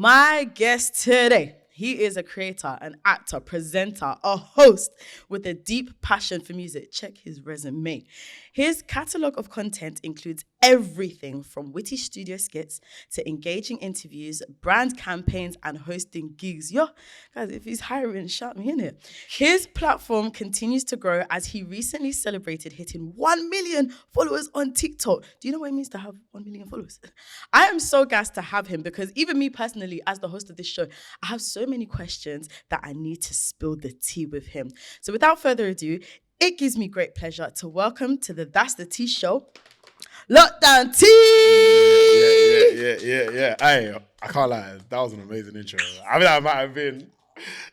My guest today, he is a creator, an actor, presenter, a host with a deep passion for music. Check his resume. His catalogue of content includes everything from witty studio skits to engaging interviews, brand campaigns, and hosting gigs. Yo, guys, if he's hiring, shout me in it. His platform continues to grow as he recently celebrated hitting 1 million followers on TikTok. Do you know what it means to have 1 million followers? I am so gassed to have him because even me personally, as the host of this show, I have so many questions that I need to spill the tea with him. So without further ado, it gives me great pleasure to welcome to the That's the Tea show, LockdownT. Yeah. I can't lie. That was an amazing intro. I mean, that might have been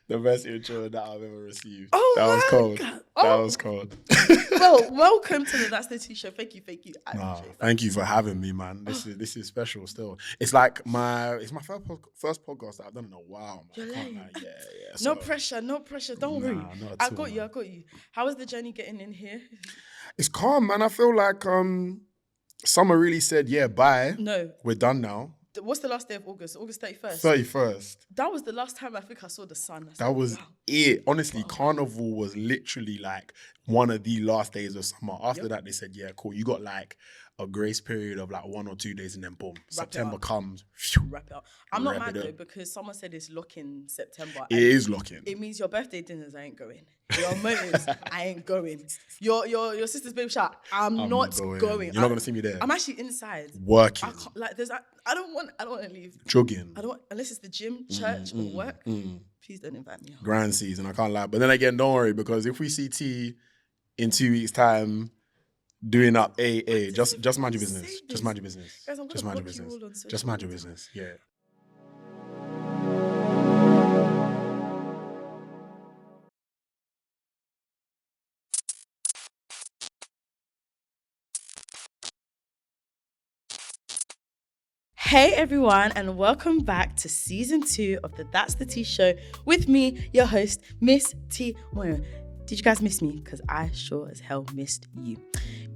the best intro that I've ever received. Oh, that was cold. God. That was cold. Well, welcome to the That's the Tea show. Thank you. Thank you for having me, man. This is special still. It's like it's my first podcast that I've done in a while, man. I can't lie. Yeah. No pressure. Don't worry. Not at all, I got you. How was the journey getting in here? It's calm, man. I feel like summer really said, yeah, bye. No. We're done now. What's the last day of August? August 31st? 31st. That was the last time I think I saw the sun. That was it. Honestly, Carnival was literally like one of the last days of summer. After that, they said, yeah, cool. You got like a grace period of like 1 or 2 days and then boom, September comes. Wrap it up. I'm not mad though because someone said it's lock-in September. It is lock-in. It means your birthday dinners, I ain't going. Your motives, I ain't going. Your sister's baby shower, I'm not going. You're not gonna see me there. I'm actually inside working. I don't want to leave. Jogging. I don't unless it's the gym, church, or work. Please don't invite me. Grand season, I can't lie. But then again, don't worry because if we see T in 2 weeks' time doing up AA, just mind your business. Just mind your business. Guys, I'm just mind your business. Just mind your business. Yeah. Hey everyone, and welcome back to season 2 of the That's the Tea show with me, your host, Miss Tee Moyo. Did you guys miss me? Because I sure as hell missed you.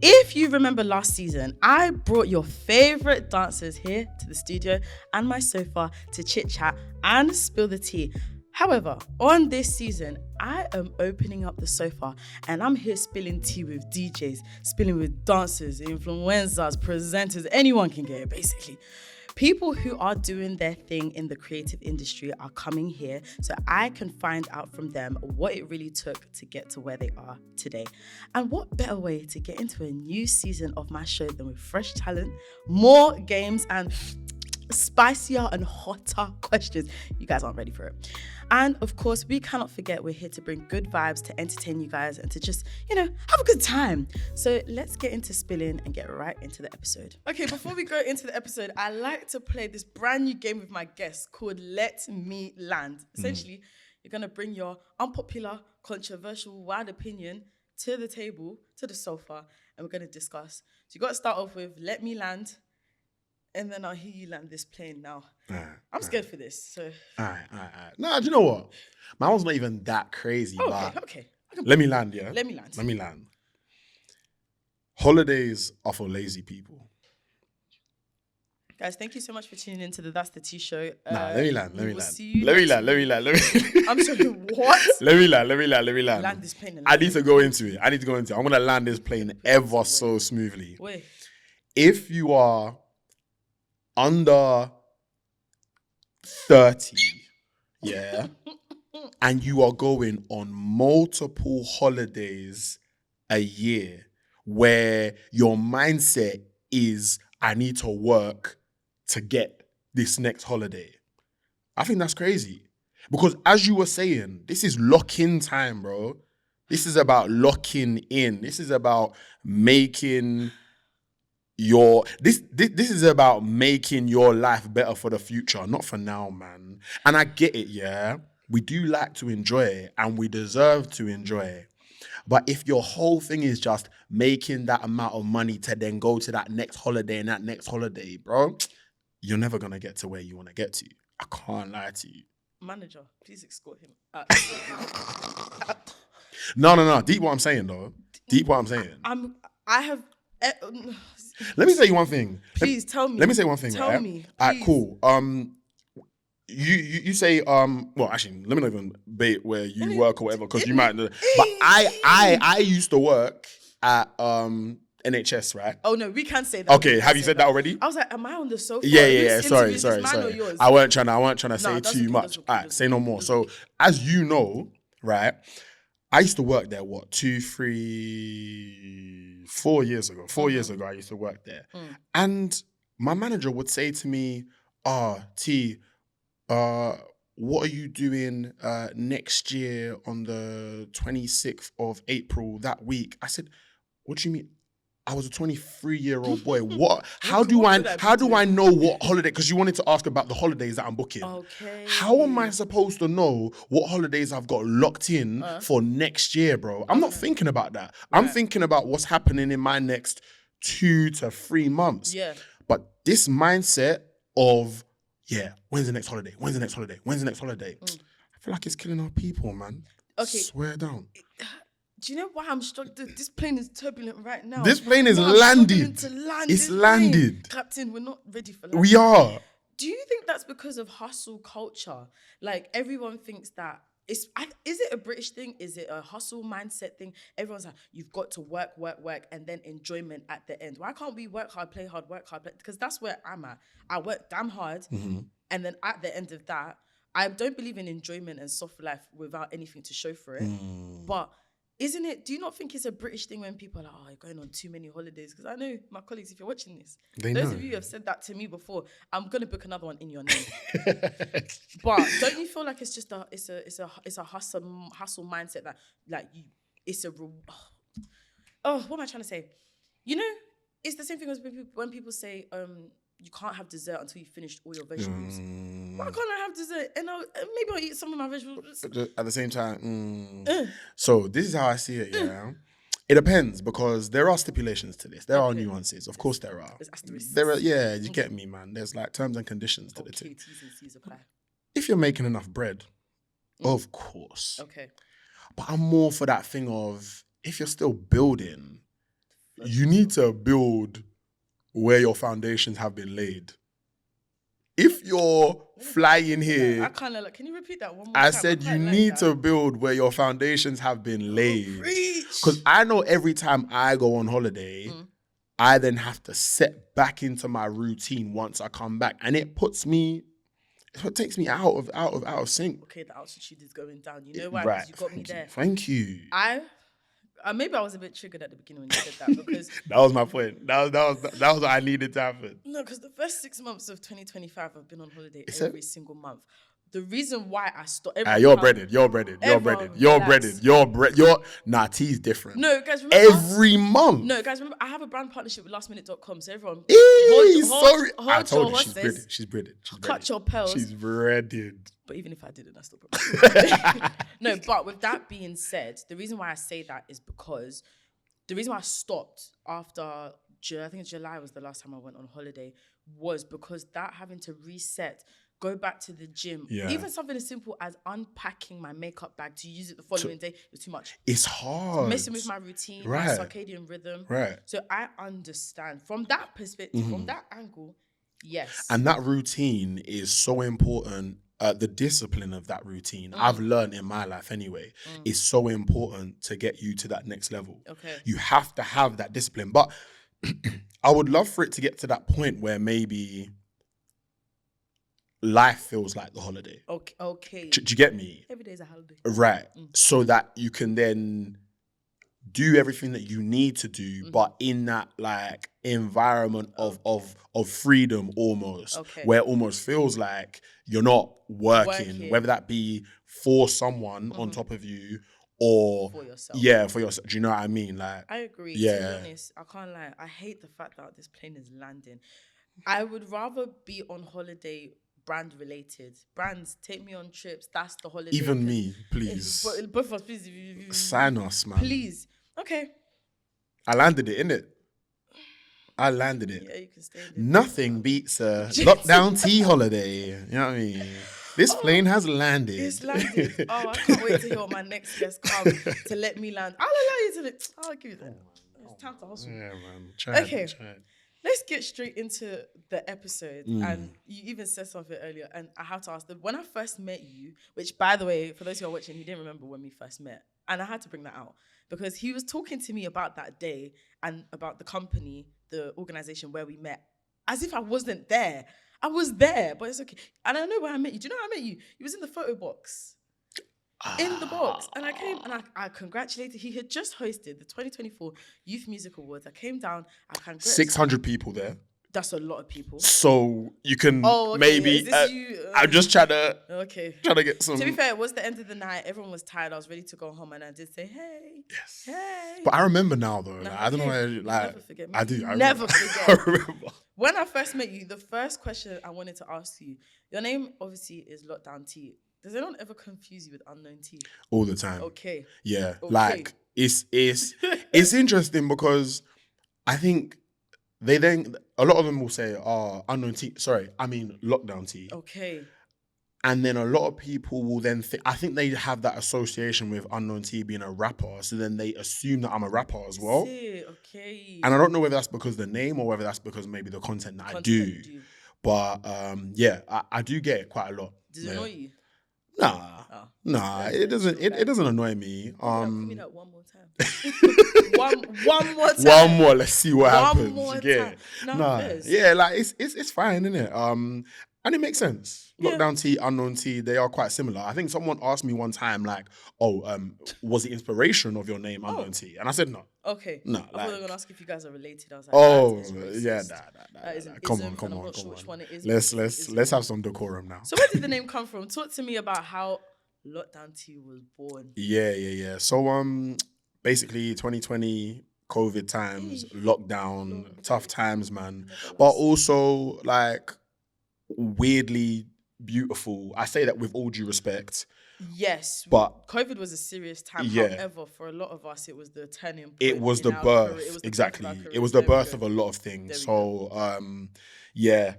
If you remember last season, I brought your favorite dancers here to the studio and my sofa to chit chat and spill the tea. However, on this season, I am opening up the sofa and I'm here spilling tea with DJs, spilling with dancers, influencers, presenters, anyone can get it basically. People who are doing their thing in the creative industry are coming here so I can find out from them what it really took to get to where they are today. And what better way to get into a new season of my show than with fresh talent, more games, and spicier and hotter questions. You guys aren't ready for it. And of course, we cannot forget we're here to bring good vibes, to entertain you guys, and to just, have a good time. So let's get into spilling and get right into the episode. Okay, before we go into the episode, I like to play this brand new game with my guests called Let Me Land. Essentially, you're going to bring your unpopular, controversial, wild opinion to the table, to the sofa, and we're going to discuss. So you got to start off with Let Me Land. And then I'll hear you land this plane now. I'm scared for this. So. All right. No, do you know what? My one's not even that crazy. Okay. Let me land, yeah? Let me land. Holidays are for lazy people. Guys, thank you so much for tuning into the That's the Tea show. Let me land. I'm sorry, what? Let me land. Land this plane. I need to go into it. I'm going to land this plane ever so smoothly. Wait. If you are under 30, yeah, and you are going on multiple holidays a year where your mindset is, I need to work to get this next holiday, I think that's crazy. Because as you were saying, this is lock-in time, bro. This is about locking in. This is about making this is about making your life better for the future, not for now, man. And I get it, yeah. We do like to enjoy it and we deserve to enjoy it. But if your whole thing is just making that amount of money to then go to that next holiday and that next holiday, bro, you're never going to get to where you want to get to. I can't lie to you. Manager, please escort him. No. Deep what I'm saying, though. Deep what I'm saying. Let me tell you one thing. Please tell me. Let me say one thing. Tell me. All right, cool. you say well, actually, let me not even bait where you work or whatever, because you might know. But I used to work at NHS, right? Oh no, we can't say that. Okay, have you said that already? I was like, am I on the sofa? Yeah. Whose Sorry. interview is this, mine or yours? I weren't trying to say that's too okay, much. that's okay, All right, that's say no okay, more. that's So, as you know, right, I used to work there. What, 4 years ago? 4 years ago, I used to work there, and my manager would say to me, T, what are you doing next year on the 26th of April that week? I said, what do you mean? I was a 23-year-old boy. What? How do I know what holiday? Because you wanted to ask about the holidays that I'm booking. Okay. How am I supposed to know what holidays I've got locked in for next year, bro? I'm not thinking about that. Right. I'm thinking about what's happening in my next 2 to 3 months. Yeah. But this mindset of, when's the next holiday? When's the next holiday? When's the next holiday? I feel like it's killing our people, man. Okay. Swear down. Do you know why I'm struggling? This plane is turbulent right now. This plane is landed. It's landed. Captain, we're not ready for landing. We are. Do you think that's because of hustle culture? Like, everyone thinks that is it a British thing? Is it a hustle mindset thing? Everyone's like, you've got to work, and then enjoyment at the end. Why can't we work hard, play hard, work hard? Because that's where I'm at. I work damn hard, and then at the end of that, I don't believe in enjoyment and soft life without anything to show for it. But isn't it, do you not think it's a British thing when people are like, you're going on too many holidays? Because I know my colleagues, if you're watching this, those of you who have said that to me before, I'm going to book another one in your name. But don't you feel like it's just a hustle mindset that, like, what am I trying to say? You know, it's the same thing as when people say, you can't have dessert until you finished all your vegetables. Why can't I have dessert? And maybe I'll eat some of my vegetables. At the same time, So this is how I see it, yeah. It depends, because there are stipulations to this. There are nuances. Of course there are. There are, you get me, man. There's like terms and conditions to the thing. T's and C's apply. If you're making enough bread, of course. Okay. But I'm more for that thing of, if you're still building, you need to build where your foundations have been laid. If you're flying here, I kind of like. Can you repeat that one more I time? said you need to build where your foundations have been laid. Because I know every time I go on holiday, I then have to set back into my routine once I come back, and it takes me out of sync. Okay, the altitude is going down. You know why? Right. Because you got me there. Thank you. Maybe I was a bit triggered at the beginning when you said that, because that was my point. That was what I needed to happen. No, because the first 6 months of 2025, I've been on holiday every single month. The reason why I stopped. You're breaded. Nah, T's different. No, guys, remember every month. No, guys, remember I have a brand partnership with lastminute.com. So everyone, sorry. I told you she's breaded. Cut your pearls. She's breaded. But even if I didn't, I still probably No, but with that being said, the reason why I say that is because the reason why I stopped after, I think July was the last time I went on holiday, was because that having to reset, go back to the gym, even something as simple as unpacking my makeup bag to use it the following day, was too much. It's hard. Messing with my routine, my circadian rhythm. Right. So I understand from that perspective, from that angle, yes. And that routine is so important. The discipline of that routine, I've learned in my life anyway, is so important to get you to that next level. Okay. You have to have that discipline. But I would love for it to get to that point where maybe life feels like the holiday. Okay. Do you get me? Every day is a holiday. Right. So that you can then do everything that you need to do, but in that like environment of freedom almost, where it almost feels like you're not working, whether that be for someone on top of you or for yourself. Yeah, for yourself. Do you know what I mean? Like, I agree. Yeah. To be honest, I can't lie. I hate the fact that this plane is landing. I would rather be on holiday brand related. Brands take me on trips. That's the holiday. Even me, please. Both of us, please. Sign us, man. Please. Okay. I landed it, innit? I landed it. Yeah, you can stay there. Nothing beats a LockdownT holiday. You know what I mean? This plane has landed. It's landed. Oh, I can't wait to hear what my next guest come to let me land. I'll allow you to. I'll give you that. It's time to hustle. Yeah, man. Try it. let's get straight into the episode. Mm. And you even said something earlier, and I have to ask that when I first met you, which by the way, for those who are watching, he didn't remember when we first met, and I had to bring that out because he was talking to me about that day and about the company, the organization where we met, as if I wasn't there. I was there, but it's okay. And I know where I met you. Do you know how I met you? You was in the photo box. In the box. And I came and I congratulated. He had just hosted the 2024 Youth Music Awards. I came down. I congratulated. 600 people there. That's a lot of people. So you can maybe. Is this you? I'm just trying to get some. To be fair, it was the end of the night. Everyone was tired. I was ready to go home, and I did say, "Hey, yes, hey." But I remember now, though. No, I don't know. never forget. I do. I never remember. forget. I remember. When I first met you, the first question I wanted to ask you, your name obviously is LockdownT. Does anyone ever confuse you with Unknown T? All the time. Okay. Yeah, okay. like it's interesting because I think they then a lot of them will say, Unknown T. Sorry, I mean LockdownT. Okay. And then a lot of people will then think, I think they have that association with Unknown T being a rapper. So then they assume that I'm a rapper as well. Okay. And I don't know whether that's because of the name or whether that's because maybe the content that I do. But yeah, I do get it quite a lot. Does it annoy you? Nah, it doesn't. It doesn't annoy me. Give me that one more time. one more time. One more. Let's see what happens. One more time. Nah, yeah, like it's fine, isn't it? And it makes sense. Yeah. LockdownT, Unknown T, they are quite similar. I think someone asked me one time, like, was the inspiration of your name Unknown T? And I said no. Okay. No. I thought they were gonna ask if you guys are related. I was like, That is an come ism, on, come and I'm on, not come sure on. which one it is. Let's have some decorum now. So where did the name come from? Talk to me about how LockdownT was born. Yeah. So basically 2020 COVID times, lockdown, tough times, man. But also like weirdly beautiful. I say that with all due respect. Yes, but COVID was a serious time. Yeah. However, for a lot of us, it was the turning point. It was the birth. Exactly. It was the birth of a lot of things. So, yeah,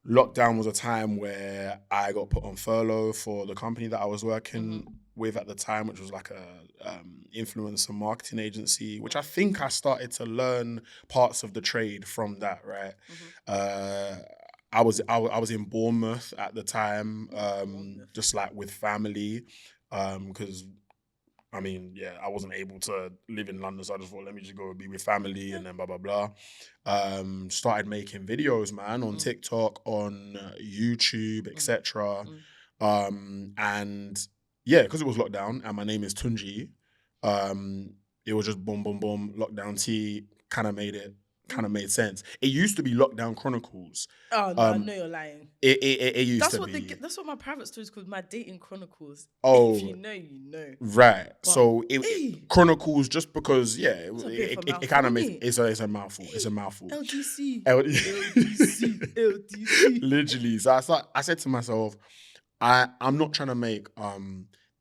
lockdown was a time where I got put on furlough for the company that I was working with at the time, which was like a influencer marketing agency, which I think I started to learn parts of the trade from that, right? I was in Bournemouth at the time, just like with family, because I mean, yeah, I wasn't able to live in London, so I just thought, let me just go be with family, and then blah blah blah. Started making videos, man, on TikTok, on YouTube, etc. And yeah, because it was lockdown, and my name is Tunji, it was just boom, boom, boom, LockdownT. Kind of made sense. It used to be Lockdown Chronicles. Oh no, I know you're lying. It used to be. That's what my private story is called. My dating chronicles. Oh, if you know, you know. Right. But, so it Chronicles, just because it kind of makes it's a mouthful. It's a mouthful. LDC. Literally. So I said to myself, I'm not trying to make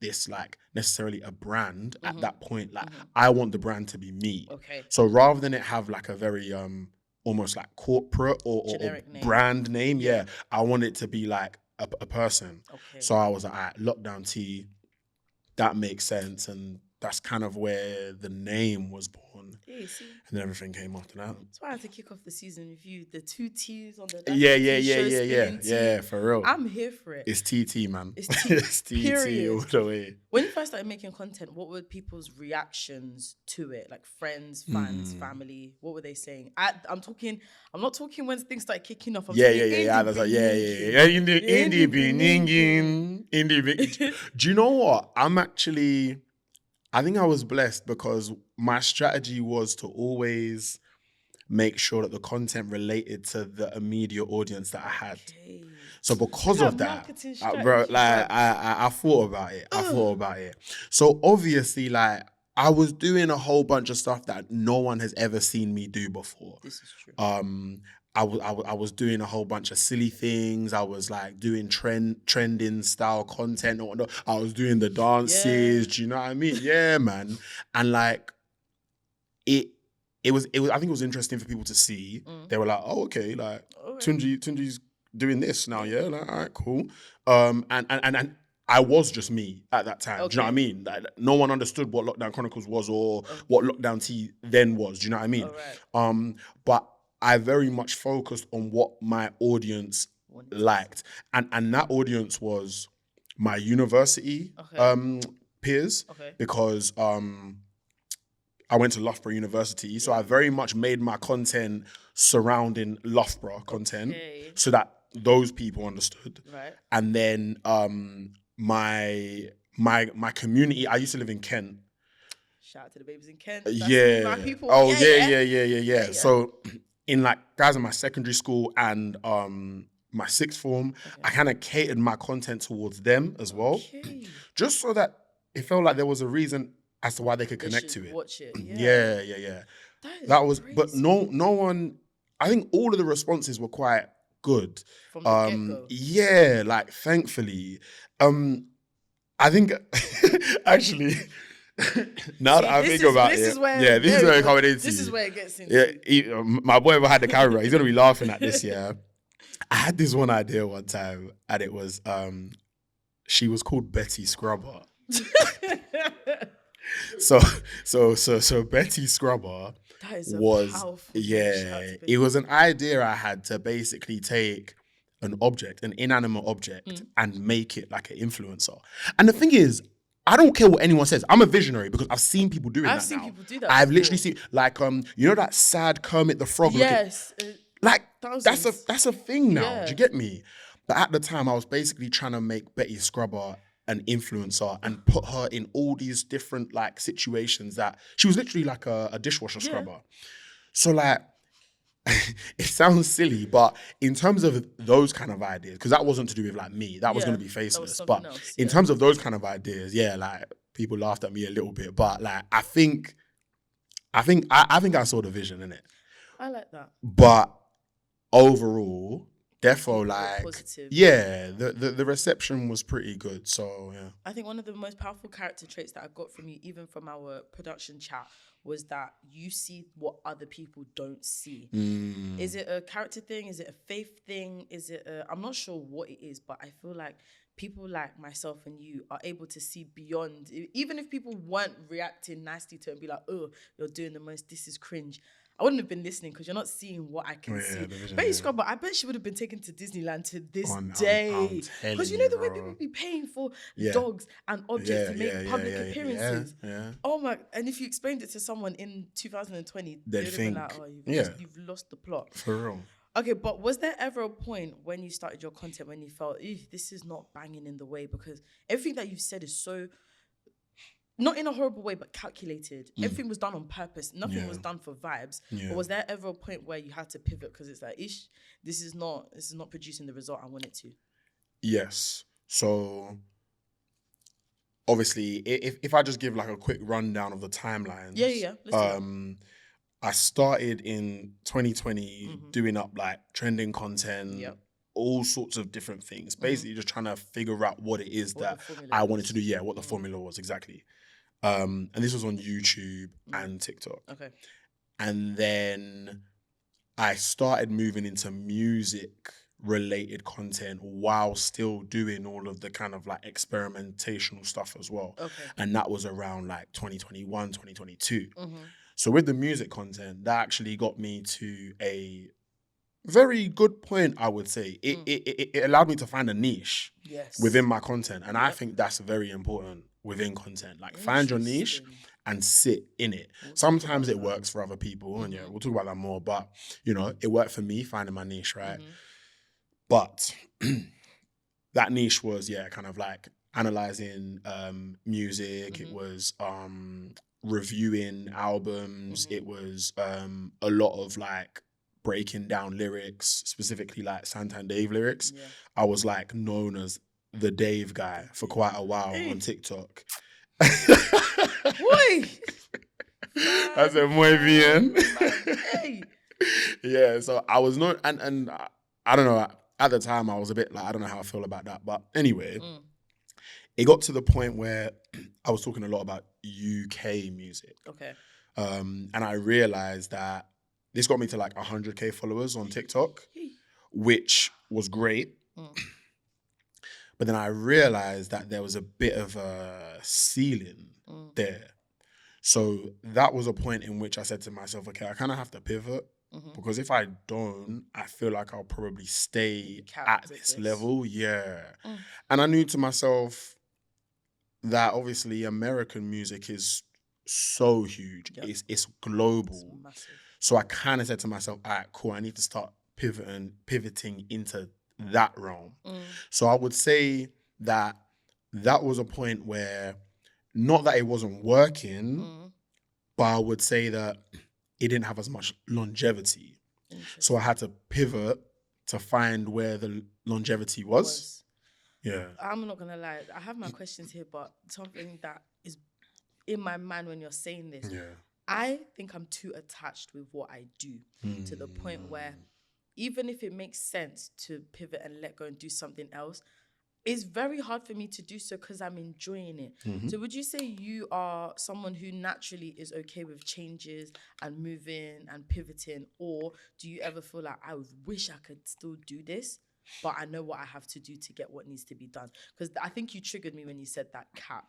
this like necessarily a brand at that point. Like I want the brand to be me. Okay. So rather than it have like a very almost like corporate or brand name, yeah, I want it to be like a person. Okay. So I was like, all right, LockdownT, that makes sense, and that's kind of where the name was born. Yeah, see? And then everything came after that. That's why I had to kick off the season with you. The 2 T's on the Yeah, for real. I'm here for it. It's TT, man. It's TT all the way. When you first started making content, what were people's reactions to it? Like friends, fans, family. What were they saying? I'm not talking when things start kicking off. Indie Do you know what? I think I was blessed because my strategy was to always make sure that the content related to the immediate audience that I had. Okay. So because of that, bro, like I thought about it. So obviously, like I was doing a whole bunch of stuff that no one has ever seen me do before. This is true. I was doing a whole bunch of silly things. I was like doing trending style content or whatnot. I was doing the dances. Do you know what I mean? Yeah, man. And like it was. I think it was interesting for people to see. They were like, "Oh, okay, like Tunji's doing this now." Yeah, like all right, cool. And I was just me at that time. Okay. Do you know what I mean? Like, no one understood what Lockdown Chronicles was or what LockdownT then was. Do you know what I mean? Right. But I very much focused on what my audience liked. And that audience was my university peers, because I went to Loughborough University. So I very much made my content surrounding Loughborough content so that those people understood. Right. And then my community, I used to live in Kent. Shout out to the babies in Kent. Yeah. My people. Oh, yeah. So in like guys in my secondary school and my sixth form, I kind of catered my content towards them as well. Just so that it felt like there was a reason as to why they could connect to it. Watch it. Yeah. That was crazy. But no one, I think all of the responses were quite good. From the get-go. Yeah, like thankfully. I think actually now that I think about it, this is where it coming into. This is where it gets into. Yeah, my boy ever had the camera, he's gonna be laughing at this. Yeah, I had this one idea one time, and it was she was called Betty Scrubber. So Betty Scrubber was it was an idea I had to basically take an object, an inanimate object, and make it like an influencer. And the thing is, I don't care what anyone says. I'm a visionary because I've seen people doing that now. I've seen people do that. I've literally seen, like, you know that sad Kermit the Frog? Yes. Like, that's a thing now. Do you get me? But at the time, I was basically trying to make Betty Scrubber an influencer and put her in all these different, like, situations that she was literally like a dishwasher scrubber. So, like, it sounds silly, but in terms of those kind of ideas, because that wasn't to do with like me, that was going to be faceless. But in terms of those kind of ideas, like people laughed at me a little bit, but like I think I saw the vision in it. I like that. But overall, defo like positive. Yeah, the reception was pretty good. So yeah, I think one of the most powerful character traits that I got from you, even from our production chat, was that you see what other people don't see. Is it a character thing? Is it a faith thing? Is it I'm not sure what it is, but I feel like people like myself and you are able to see beyond. Even if people weren't reacting nicely to it and be like, oh, you're doing the most, this is cringe, I wouldn't have been listening because you're not seeing what I can see. Betty Scrubber, I bet she would have been taken to Disneyland to this day. Because you know the way people be paying for dogs and objects to make public appearances. Oh my, and if you explained it to someone in 2020, they'd have been like, oh, you've lost the plot. For real. Okay, but was there ever a point when you started your content when you felt, this is not banging in the way? Because everything that you've said is so, not in a horrible way, but calculated. Everything was done on purpose. Nothing was done for vibes. But was there ever a point where you had to pivot because it's like, this is not producing the result I want it to? Yes. So obviously, if I just give like a quick rundown of the timelines. I started in 2020 doing up like trending content, all sorts of different things. Basically just trying to figure out what it is that I wanted to do. Yeah, what the formula was exactly. And this was on YouTube and TikTok. Okay. And then I started moving into music related content while still doing all of the kind of like experimentational stuff as well. Okay. And that was around like 2021, 2022. So with the music content, that actually got me to a very good point, I would say. It allowed me to find a niche within my content. And I think that's very important within content. Like find your niche and sit in it. Sometimes it works for other people. And we'll talk about that more. But, it worked for me finding my niche, right? But that niche was, kind of like analyzing music. It was reviewing albums. It was a lot of like breaking down lyrics, specifically like Santan Dave lyrics. I was like known as the Dave guy for quite a while on TikTok. Boy! I said, muy bien. Yeah, so I was not, and I don't know, at the time I was a bit like, I don't know how I feel about that. But anyway, it got to the point where I was talking a lot about UK music. Okay. And I realized that this got me to like 100K followers on TikTok, which was great. But then I realized that there was a bit of a ceiling there. So that was a point in which I said to myself, okay, I kind of have to pivot Because if I don't, I feel like I'll probably stay Capped at at this this. level. Yeah. And I knew to myself that obviously American music is so huge. Yep. It's global. It's massive. So I kind of said to myself, all right, cool, I need to start pivoting into that realm. So I would say that was a point where, not that it wasn't working, but I would say that it didn't have as much longevity. So I had to pivot to find where the longevity was. Yeah. I'm not gonna lie, I have my questions here, but something that is in my mind when you're saying this, I think I'm too attached with what I do to the point where even if it makes sense to pivot and let go and do something else, it's very hard for me to do so because I'm enjoying it. So would you say you are someone who naturally is okay with changes and moving and pivoting, or do you ever feel like, I wish I could still do this, but I know what I have to do to get what needs to be done? Because I think you triggered me when you said that cap.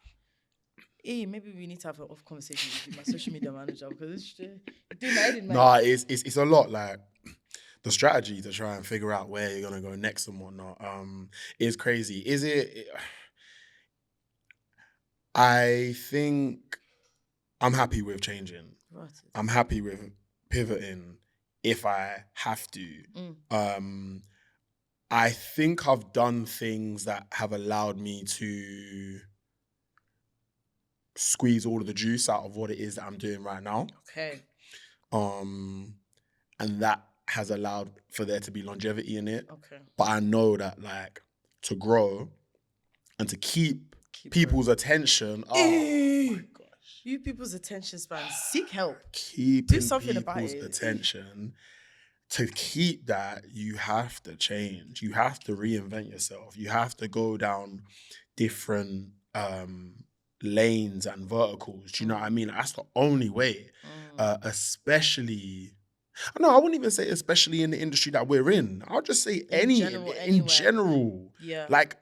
Hey, maybe we need to have an off conversation with you, my social media manager, because it's doing my head in my No, it's a lot, like the strategy to try and figure out where you're gonna go next and whatnot. Is crazy. Is it? I think I'm happy with changing. Right. I'm happy with pivoting if I have to. I think I've done things that have allowed me to squeeze all of the juice out of what it is that I'm doing right now. Okay. And that has allowed for there to be longevity in it. Okay. But I know that, like, to grow and to keep people's attention. Oh my gosh. You people's attention span. Seek help. Keeping Do something about people's it. attention. To keep that, you have to change. You have to reinvent yourself. You have to go down different lanes and verticals. Do you know what I mean? That's the only way. Especially, no, I wouldn't even say especially in the industry that we're in. I'll just say in general. Yeah. Like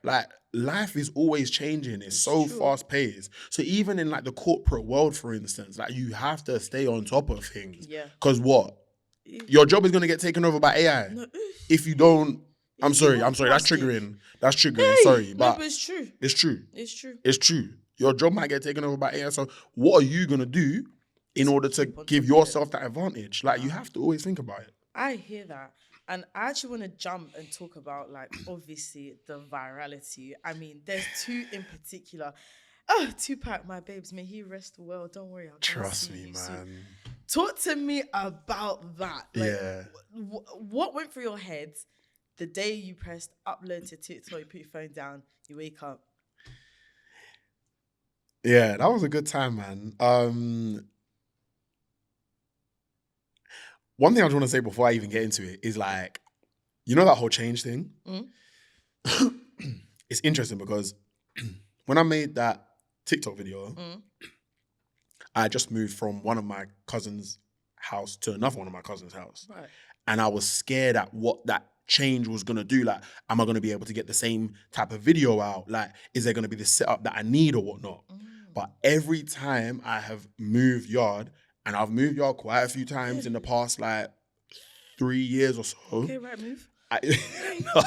life is always changing. It's so fast paced. So even in like the corporate world, for instance, like you have to stay on top of things. Yeah. Because what? Your job is going to get taken over by AI. No, if you don't, I'm sorry. That's triggering. Hey, sorry. But it's true. It's true. It's true. It's true. Your job might get taken over by AI. So what are you going to do in order to give yourself that advantage? Like, you have to always think about it. I hear that. And I actually want to jump and talk about, like, obviously the virality. I mean, there's two in particular. Oh, Tupac, my babes, may he rest well. Don't worry. Trust me, man. Soon. Talk to me about that. Like, what went through your head the day you pressed upload to TikTok, you put your phone down, you wake up? Yeah, that was a good time, man. One thing I just want to say before I even get into it is, like, you know that whole change thing? It's interesting because when I made that TikTok video, I just moved from one of my cousin's house to another one of my cousin's house. Right. And I was scared at what that change was going to do. Like, am I going to be able to get the same type of video out? Like, is there going to be the setup that I need or whatnot? But every time I have moved yard, and I've moved yard quite a few times in the past, like 3 years or so. Okay, right move. No,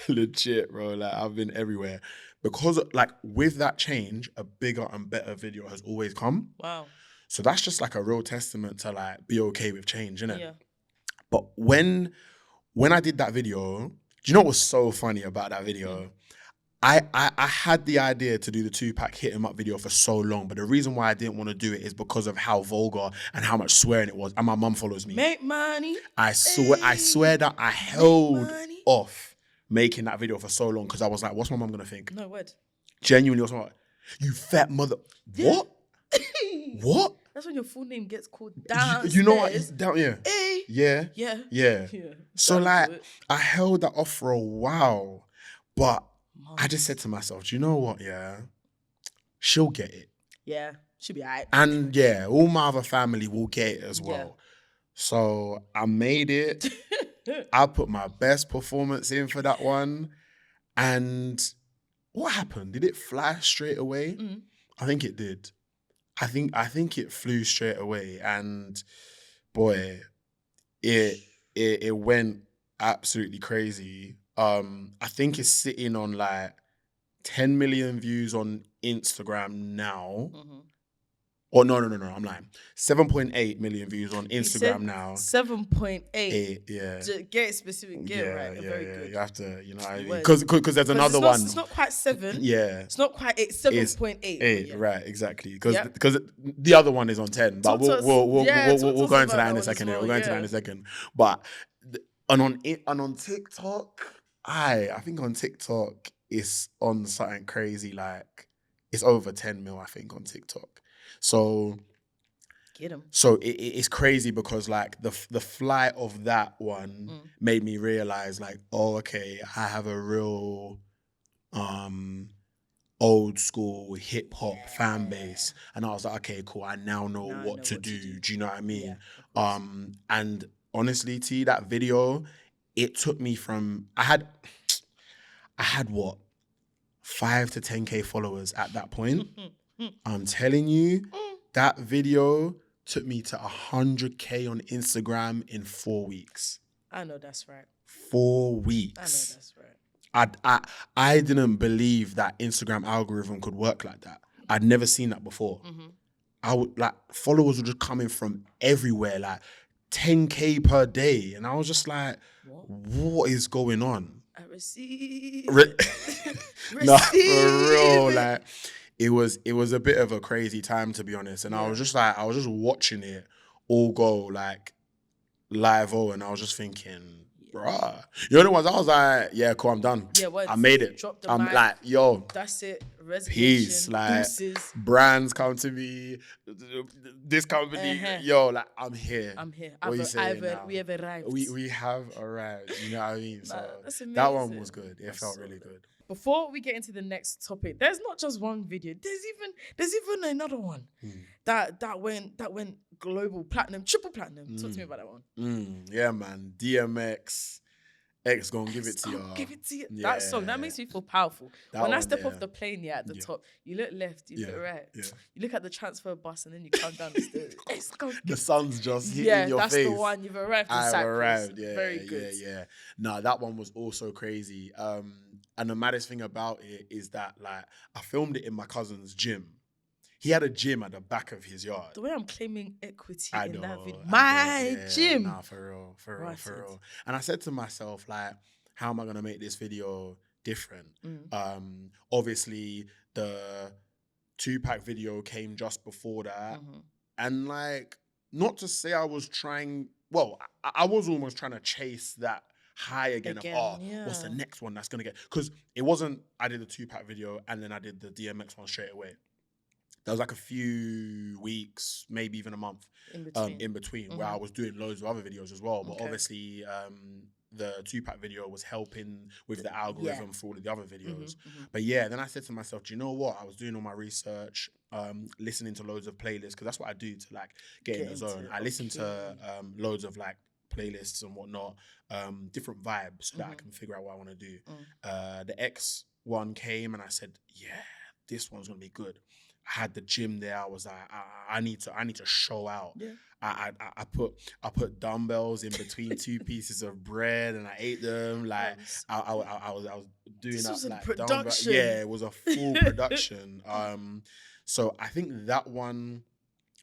legit, bro. Like, I've been everywhere. Because, like, with that change, a bigger and better video has always come. Wow. So that's just like a real testament to, like, be okay with change, innit? Yeah. But when I did that video, do you know what was so funny about that video? I had the idea to do the Tupac Hit 'Em Up video for so long, but the reason why I didn't want to do it is because of how vulgar and how much swearing it was. And my mum follows me. Make money. I swear that I held off making that video for so long because I was like, what's my mum gonna think? No word. Genuinely, what's my mum? You fat mother. Yeah. What? What? That's when your full name gets called downstairs. You know what? It's down, yeah. Hey. Yeah. So, like, I held that off for a while, but I just said to myself, do you know what? Yeah, she'll get it. Yeah, she'll be all right. And yeah, all my other family will get it as well. Yeah. So I made it. I put my best performance in for that one. And what happened? Did it fly straight away? I think it did. I think it flew straight away. And boy, it went absolutely crazy. I think it's sitting on like 10 million views on Instagram now. Or no, I'm lying. 7.8 million views on Instagram now. 7.8. Yeah. Get it specific, get it right. Very good. You have to, you know what I mean? Word. Because there's another one. It's not quite 7. Yeah. It's not quite 8. 7.8. 8, yeah. right, exactly. Because the other one is on 10. But we'll go into that in a second. We'll go into that in a second. But and on TikTok, I think on TikTok it's on something crazy, like it's over 10 mil, I think, on TikTok. So get him. So it's crazy because like the flight of that one made me realize like, oh, okay, I have a real old school hip hop fan base, and I was like, okay, cool, I now know what to do. Do you know what I mean? Yeah, and honestly, T, that video, it took me from I had what 5 to 10K followers at that point. I'm telling you, that video took me to 100K on Instagram in 4 weeks. I know that's right. 4 weeks. I know that's right. I didn't believe that Instagram algorithm could work like that. I'd never seen that before. I would like followers were just coming from everywhere, like 10K per day, and I was just like, what is going on? I receive. No, for real, like. It was a bit of a crazy time, to be honest. And I was just watching it all go like live, and I was just thinking, bruh. You know the ones I was like, yeah, cool, I'm done. Yeah, I made it. I'm mic, like, yo. That's it. Resignation. Peace. Like, deuces. Brands come to me. This company, yo, like, I'm here. We have arrived. We have arrived. You know what I mean? So that's amazing. that one was good. It felt really good. Before we get into the next topic, there's not just one video. There's even another one that went global, platinum, triple platinum. Talk to me about that one. Yeah, man. DMX. X gonna give it to you. Give it to you. Yeah. That song, that makes me feel powerful. When I step off the plane, at the top, you look left, you look right. Yeah. You look at the transfer bus and then you come down the stairs. The sun's just hitting your face. Yeah, that's the one. You've arrived in Cyprus. I've arrived. Yeah, very good. Yeah. No, that one was also crazy. And the maddest thing about it is that like I filmed it in my cousin's gym. He had a gym at the back of his yard. The way I'm claiming equity in that video. My gym. Nah, for real. And I said to myself, like, how am I going to make this video different? Obviously, the 2-pack video came just before that. And, like, not to say I was trying... Well, I was almost trying to chase that high again of, what's the next one that's going to get... Because it wasn't... I did the 2-pack video and then I did the DMX one straight away. There was like a few weeks, maybe even a month in between where I was doing loads of other videos as well. But obviously, the 2-pack video was helping with the algorithm for all of the other videos. But yeah, then I said to myself, do you know what? I was doing all my research, listening to loads of playlists, because that's what I do to like get in the zone. I listen to loads of like playlists and whatnot, different vibes so that I can figure out what I want to do. The X one came and I said, yeah, this one's going to be good. I had the gym there. I was like, I need to show out. Yeah. I put dumbbells in between 2 pieces of bread and I ate them. Like I was doing this that like production. Yeah, it was a full production. So I think that one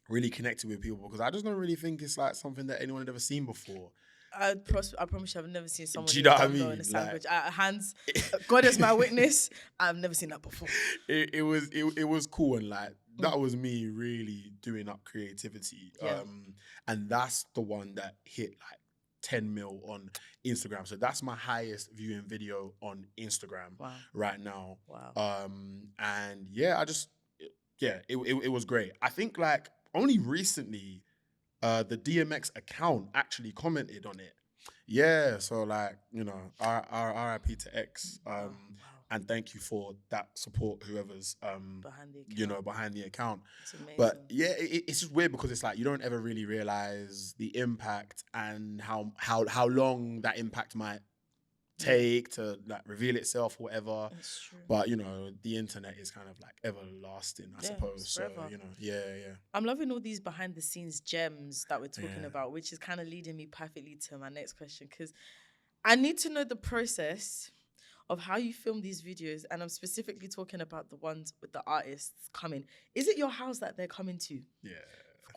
really connected with people because I just don't really think it's like something that anyone had ever seen before. I promise you, I've never seen someone in a sandwich. Hands, God is my witness. I've never seen that before. It was cool and like that was me really doing up creativity. Yeah. And that's the one that hit like 10 mil on Instagram. So that's my highest viewing video on Instagram right now. Wow. And yeah, it was great. I think like only recently. The DMX account actually commented on it. Yeah, so like, you know, RIP to X. And thank you for that support, whoever's behind the account. It's amazing. But yeah, it's just weird because it's like you don't ever really realize the impact and how long that impact might take to like reveal itself or whatever. It's true. But you know, the internet is kind of like everlasting, I suppose. it's So forever. you know, yeah. I'm loving all these behind the scenes gems that we're talking Yeah. about, which is kind of leading me perfectly to my next question, because I need to know the process of how you film these videos, and I'm specifically talking about the ones with the artists coming. Is it your house that they're coming to? Yeah.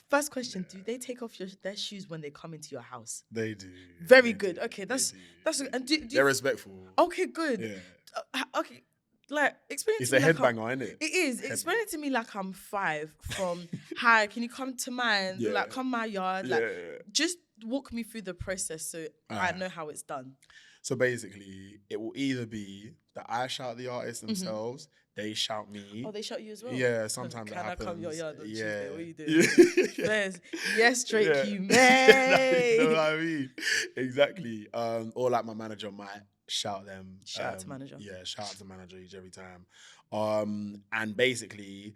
First question: do they take off their shoes when they come into your house? They do. Very They good. do, Okay, they that's do, that's they and do. do They're you, respectful. okay, good. Yeah. Okay, like explain it It's to a me like I'm, headbanger, isn't it? it is. Explain it to me like I'm 5. From hi, can you come to mine? Yeah. Like come my yard. Like Yeah. just walk me through the process so I know how it's done. So basically, it will either be that I shout the artists themselves, they shout me. Oh, they shout you as well. Yeah, sometimes it Can I happens. come your yard on yeah. Tuesday? What are you doing? Fairs. Yes, Drake, Yeah. you may. You know what I mean? Exactly. Or like my manager might shout them. Shout out to manager. Yeah, shout out to manager each every time. And basically,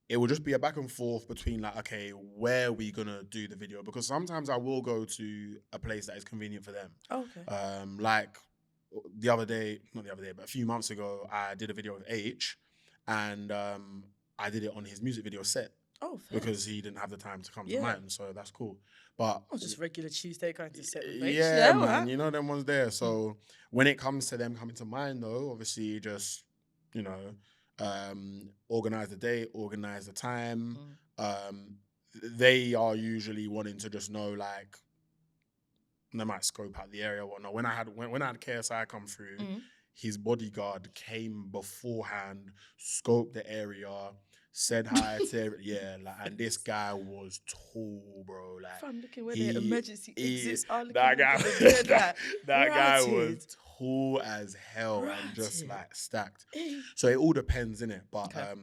it will just be a back and forth between like, okay, where are we gonna do the video? Because sometimes I will go to a place that is convenient for them. Oh, okay. Like the other day, not the other day, but a few months ago, I did a video with H, and I did it on his music video set. Oh, fair. Because he didn't have the time to come to mine, so that's cool. But just regular Tuesday going to set with H. Yeah, man, you know them ones there. So when it comes to them coming to mine, though, obviously just organize the date, organize the time. They are usually wanting to just know like they might scope out the area or whatnot. When I had KSI come through, his bodyguard came beforehand, scoped the area, said hi to and this guy was tall, bro. Like I'm looking where the emergency exits are. That guy was tall as hell and just like stacked. So it all depends, innit? But I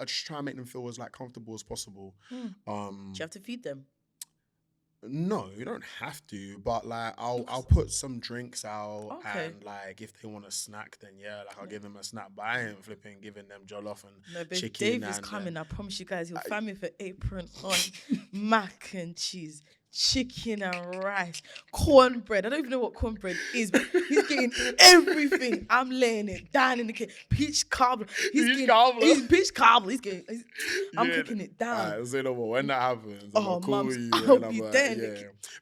just try and make them feel as like comfortable as possible. Do you have to feed them? No, you don't have to, but like I'll put some drinks out, and like if they want a snack, then I'll give them a snack. But I ain't flipping giving them jollof and chicken. Dave is coming. I promise you guys, he'll find me with an apron on, mac and cheese, chicken and rice, cornbread. I don't even know what cornbread is, but he's getting everything. I'm laying it down in the kitchen. Peach cobbler. Peach cobbler. I'm cooking it down. Alright, say no more. When that happens, I'll call you. I'll be there.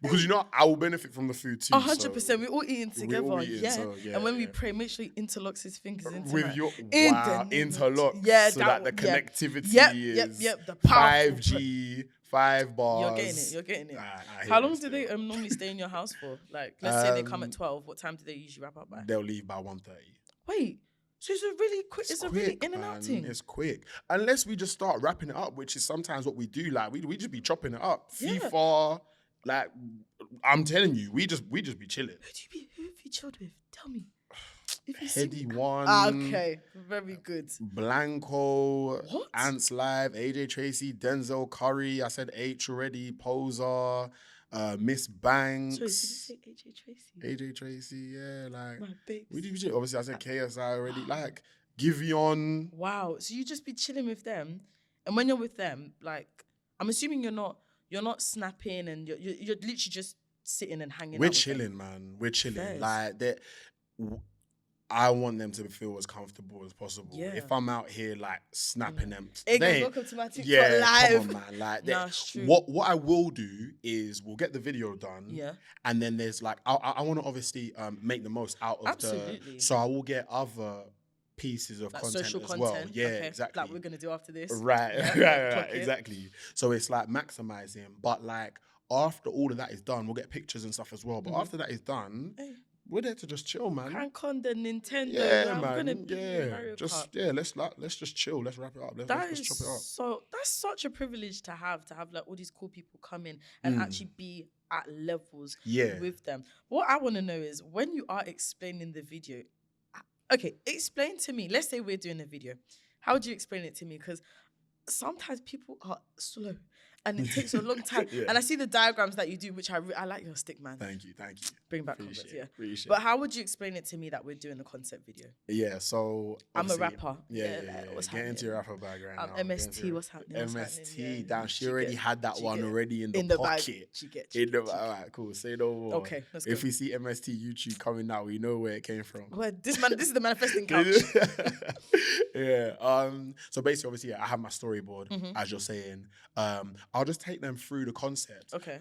Because I will benefit from the food too. 100%. We're all eating together. And when we pray, make sure he interlocks his fingers into with your interlock. Yeah, so that the connectivity is the 5G. 5 bars. You're getting it. How long do they normally stay in your house for? Like, let's say they come at 12. What time do they usually wrap up by? They'll leave by 1:30. Wait, so it's a really quick. It's a really in and out thing. It's quick, unless we just start wrapping it up, which is sometimes what we do. Like we just be chopping it up. FIFA, like I'm telling you, we just be chilling. Who have you chilled with? Tell me. Heady One. Okay, very good. Blanco. What? Ants Live. AJ Tracy. Denzel Curry. I said H already. Poser. Miss Banks. Sorry, did you say AJ Tracy? AJ Tracy, yeah, like my babes. We do. Obviously, I said KSI already. Like Giveon. Wow. So you just be chilling with them, and when you're with them, like I'm assuming you're not snapping, and you're literally just sitting and hanging. We're out chilling, man. We're chilling. Fairs. Like that. I want them to feel as comfortable as possible. Yeah. If I'm out here like snapping them, hey guys, welcome to my TikTok live. Come on, man. Like that's true. What I will do is we'll get the video done. And then there's like I want to obviously make the most out of so I will get other pieces of like content as well. Yeah, exactly. Like we're gonna do after this. Right. Right. Exactly. So it's like maximizing, but like after all of that is done, we'll get pictures and stuff as well. But after that is done. We're there to just chill, man. Crank on the Nintendo. Yeah, man. Let's just chill. Let's wrap it up. Let's chop it up. So that's such a privilege to have like all these cool people come in and actually be at levels with them. What I want to know is when you are explaining the video, okay, explain to me. Let's say we're doing a video. How would you explain it to me? Because sometimes people are slow. and it takes a long time. Yeah. And I see the diagrams that you do, which I like your stick, man. Thank you. Bring back Appreciate concepts, yeah. Appreciate But how would you explain it to me that we're doing a concept video? Yeah, so I'm a obviously- rapper. Yeah. What's Get into happening? your rapper bag right now. MST, what's happening? MST, Yeah. damn, she already had that she one get- already in the bag. pocket. She get. All right, cool. Say no more. Okay, let's go. If we see MST YouTube coming out, we know where it came from. Well, this is the manifesting couch. Yeah. So basically, obviously, yeah, I have my storyboard, Mm-hmm. as you're saying. I'll just take them through the concept. Okay.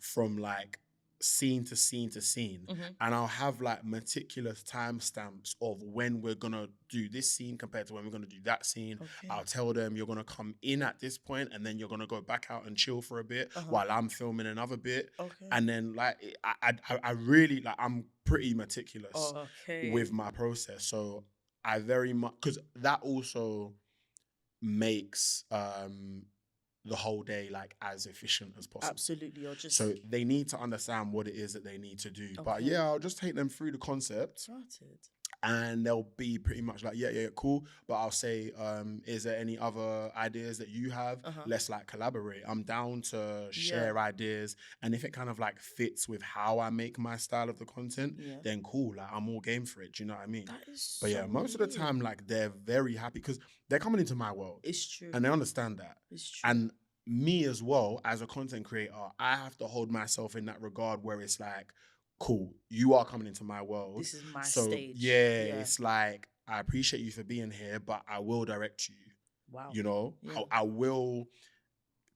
From like scene to scene to scene, Mm-hmm. and I'll have like meticulous timestamps of when we're gonna do this scene compared to when we're gonna do that scene. Okay. I'll tell them you're gonna come in at this point, and then you're gonna go back out and chill for a bit Uh-huh. while I'm filming another bit. Okay. And then like I really like, I'm pretty meticulous Okay. with my process, so I very much, because that also makes the whole day like as efficient as possible. Absolutely, or just So they need to understand what it is that they need to do. But Okay. yeah, I'll just take them through the concept, started. and they'll be pretty much like, yeah, cool. But I'll say, is there any other ideas that you have? Uh-huh. Let's like collaborate. I'm down to share ideas. And if it kind of like fits with how I make my style of the content, Yeah. then cool. Like I'm all game for it. Do you know what I mean? That is. But yeah, so most of the weird. time, like they're very happy because they're coming into my world It's true. and they understand that. It's true. And me as well, as a content creator, I have to hold myself in that regard where it's like, cool, you are coming into my world. This is my So stage. yeah, it's like, I appreciate you for being here, but I will direct you. Wow. You know, Yeah. I will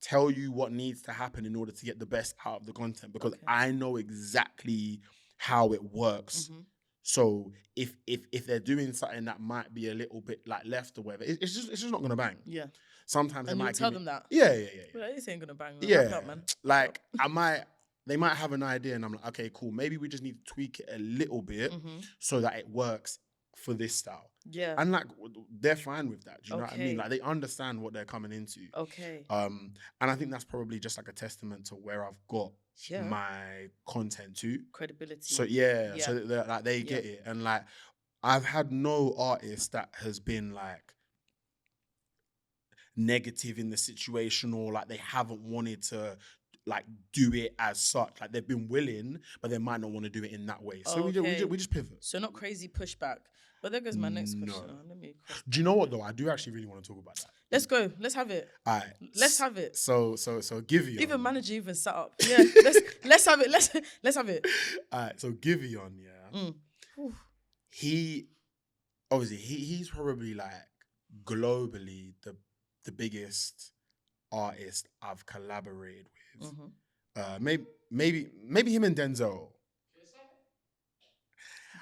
tell you what needs to happen in order to get the best out of the content, because Okay. I know exactly how it works. Mhm. So if they're doing something that might be a little bit like left or whatever, it's just not gonna bang. Yeah. Sometimes And they you might tell give me- them that. Yeah. Well, this ain't gonna bang. Yeah, Wrap it up, man. like they might have an idea, and I'm like, okay, cool. Maybe we just need to tweak it a little bit Mhm. so that it works for this style. Yeah. And like they're fine with that. Do you know what I mean? Okay. Like they understand what they're coming into. Okay. And I think that's probably just like a testament to where I've got Yeah. my content to. Credibility. So yeah, Yeah. so that like they get it, and like I've had no artist that has been like negative in the situation, or like they haven't wanted to like do it as such. Like they've been willing, but they might not want to do it in that way. So Okay. we just pivot. So not crazy pushback. But there goes my next No. question. Let me cross. Do you know what though? I do actually really want to talk about that. Let's go. Let's have it. All right, Let's have it. So Giveon. Even manager even set up. Yeah. let's have it. Let's have it. All right, so Giveon, yeah. Mm. Oof. He obviously he's probably like globally the biggest artist I've collaborated with. Mhm. Maybe him and Denzel.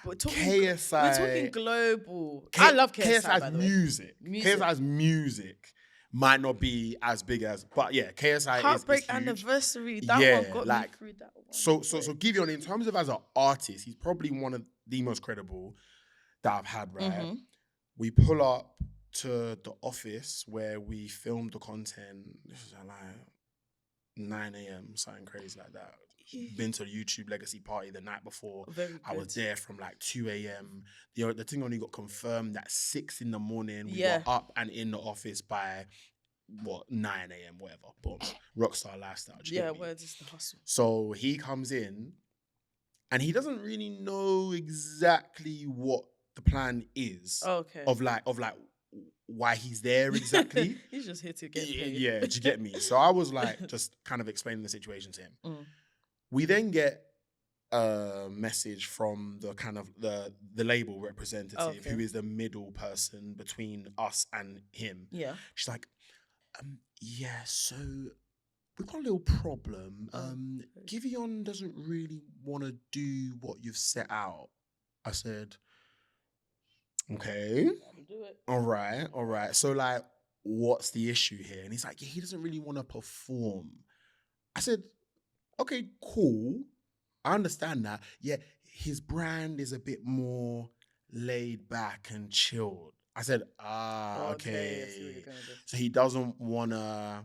We're talking, KSI. we're talking global. I love KSI, by the way. music. KSI's music might not be as big as, but yeah, KSI Heartbreak is huge. Anniversary. That Yeah, one got like, me through that one. So Giveon, in terms of as an artist, he's probably one of the most credible that I've had, right? Mhm. We pull up to the office where we filmed the content. This is at like 9 a.m., something crazy like that. Been to the YouTube Legacy party the night before. Very I was good. there from like 2 a.m. The thing only got confirmed at 6 in the morning. We Yeah. were up and in the office by 9 a.m., whatever. Boom. Rockstar lifestyle. do you Yeah, get me? where's just the hustle? So he comes in and he doesn't really know exactly what the plan is Okay. of like why he's there exactly. He's just here to get Yeah, paid. yeah, do you get me? So I was like just kind of explaining the situation to him. Mm. We then get a message from the kind of the label representative, Okay. who is the middle person between us and him. Yeah. She's like, yeah, so we've got a little problem. Giveon doesn't really want to do what you've set out. I said, okay, Do it. all right. So like, what's the issue here? And he's like, yeah, he doesn't really want to perform. I said, okay, cool. I understand that. Yeah, his brand is a bit more laid back and chilled. I said, I see what okay. you're gonna do. So he doesn't want to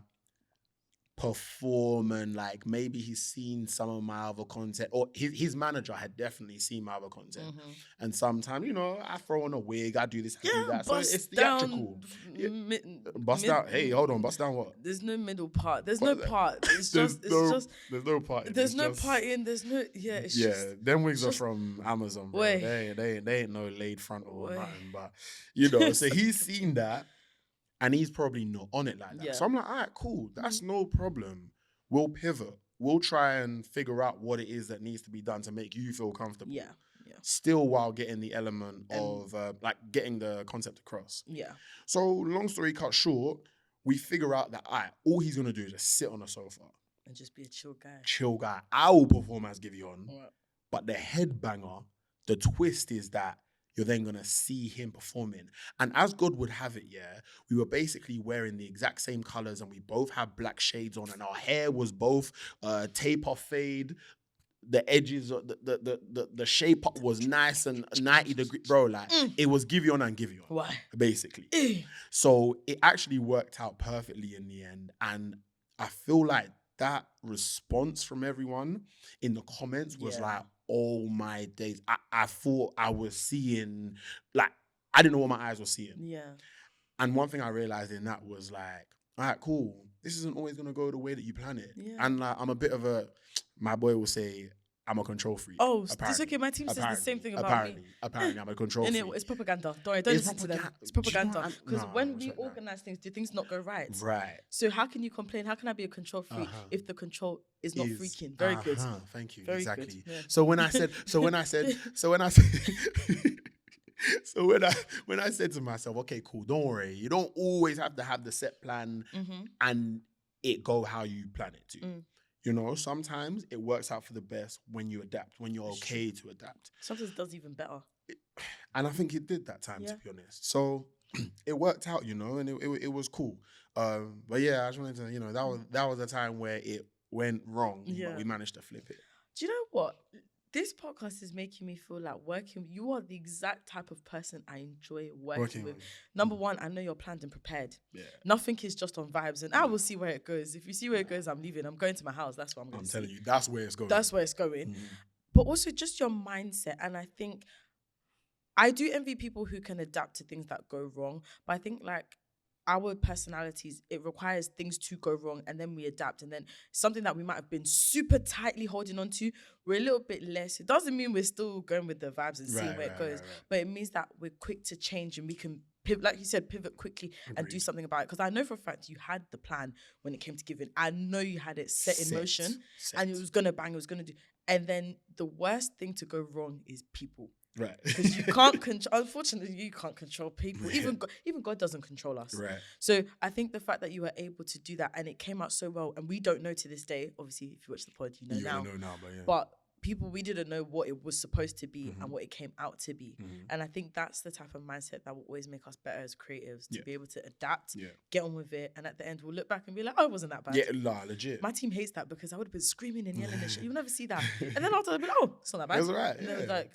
perform, and like maybe he's seen some of my other content, or his manager had definitely seen my other content. And sometimes, you know, I throw on a wig, I do this, I do that. So it's theatrical. Bust down. Hey, hold on, bust down what? There's no middle part. There's no part. It's there's just. There's no part. There's no part in. There's no. Yeah. It's just. Them wigs are from Amazon, bro. They ain't no laid front or nothing. But you know, so he's seen that. And he's probably not on it like that. Yeah. So I'm like, all right, cool. That's no problem. We'll pivot. We'll try and figure out what it is that needs to be done to make you feel comfortable. Yeah. Still while getting the element of, like, getting the concept across. Yeah. So long story cut short, we figure out that, all he's going to do is just sit on a sofa. And just be a chill guy. Chill guy. I will perform as Giveon. Right. But the headbanger, the twist is that you're then going to see him performing. And as God would have it, we were basically wearing the exact same colors, and we both had black shades on, and our hair was both taper fade. The edges, the shape up was nice and 90 degrees. Bro, like, it was Giveon and Giveon. Why? Basically. So it actually worked out perfectly in the end. And I feel like that response from everyone in the comments was like, oh my days. I thought I was seeing, like, I didn't know what my eyes were seeing. Yeah. And one thing I realized in that was like, all right, cool. This isn't always going to go the way that you plan it. Yeah. And like, I'm a bit of a, my boy will say, I'm a control freak. Oh, it's okay. My team says the same thing about me. Apparently, I'm a control freak. It's propaganda. Don't listen to them. It's propaganda. Because when we organize things, do things not go right? Right. So how can you complain? How can I be a control freak if the control is not freaking? Very good. Thank you. Very exactly. Good. Yeah. So when I said to myself, okay, cool, don't worry. You don't always have to have the set plan and it go how you plan it to. You know, sometimes it works out for the best when you adapt, when you're okay to adapt. Sometimes it does even better. And I think it did that time, to be honest. So it worked out, you know, and it was cool. But yeah, I just wanted to, you know, that was a time where it went wrong, but we managed to flip it. Do you know what? This podcast is making me feel like you are the exact type of person I enjoy working with. Number one, I know you're planned and prepared. Yeah. Nothing is just on vibes, and I will see where it goes. If you see where it goes, I'm leaving. I'm going to my house. That's what I'm going to see. I'm telling you, that's where it's going. That's where it's going. But also just your mindset. And I think I do envy people who can adapt to things that go wrong. But I think like our personalities, it requires things to go wrong and then we adapt. And then something that we might have been super tightly holding on to, we're a little bit less. It doesn't mean we're still going with the vibes and seeing where it goes. Right. But it means that we're quick to change and we can pivot, like you said, pivot quickly and do something about it. Because I know for a fact you had the plan when it came to giving. I know you had it set in motion and it was going to bang, it was going to do. And then the worst thing to go wrong is people. Right. Because you can't control, unfortunately, you can't control people. Yeah. Even God doesn't control us. Right. So I think the fact that you were able to do that and it came out so well, and we don't know to this day, obviously, if you watch the pod, you know now. But people, we didn't know what it was supposed to be and what it came out to be. And I think that's the type of mindset that will always make us better as creatives, to be able to adapt, get on with it, and at the end we'll look back and be like, oh, it wasn't that bad. Yeah, legit. My team hates that because I would have been screaming and yelling and shit. You'll never see that. And then after I'll be like, oh, it's not that bad. It was right. And then it was like,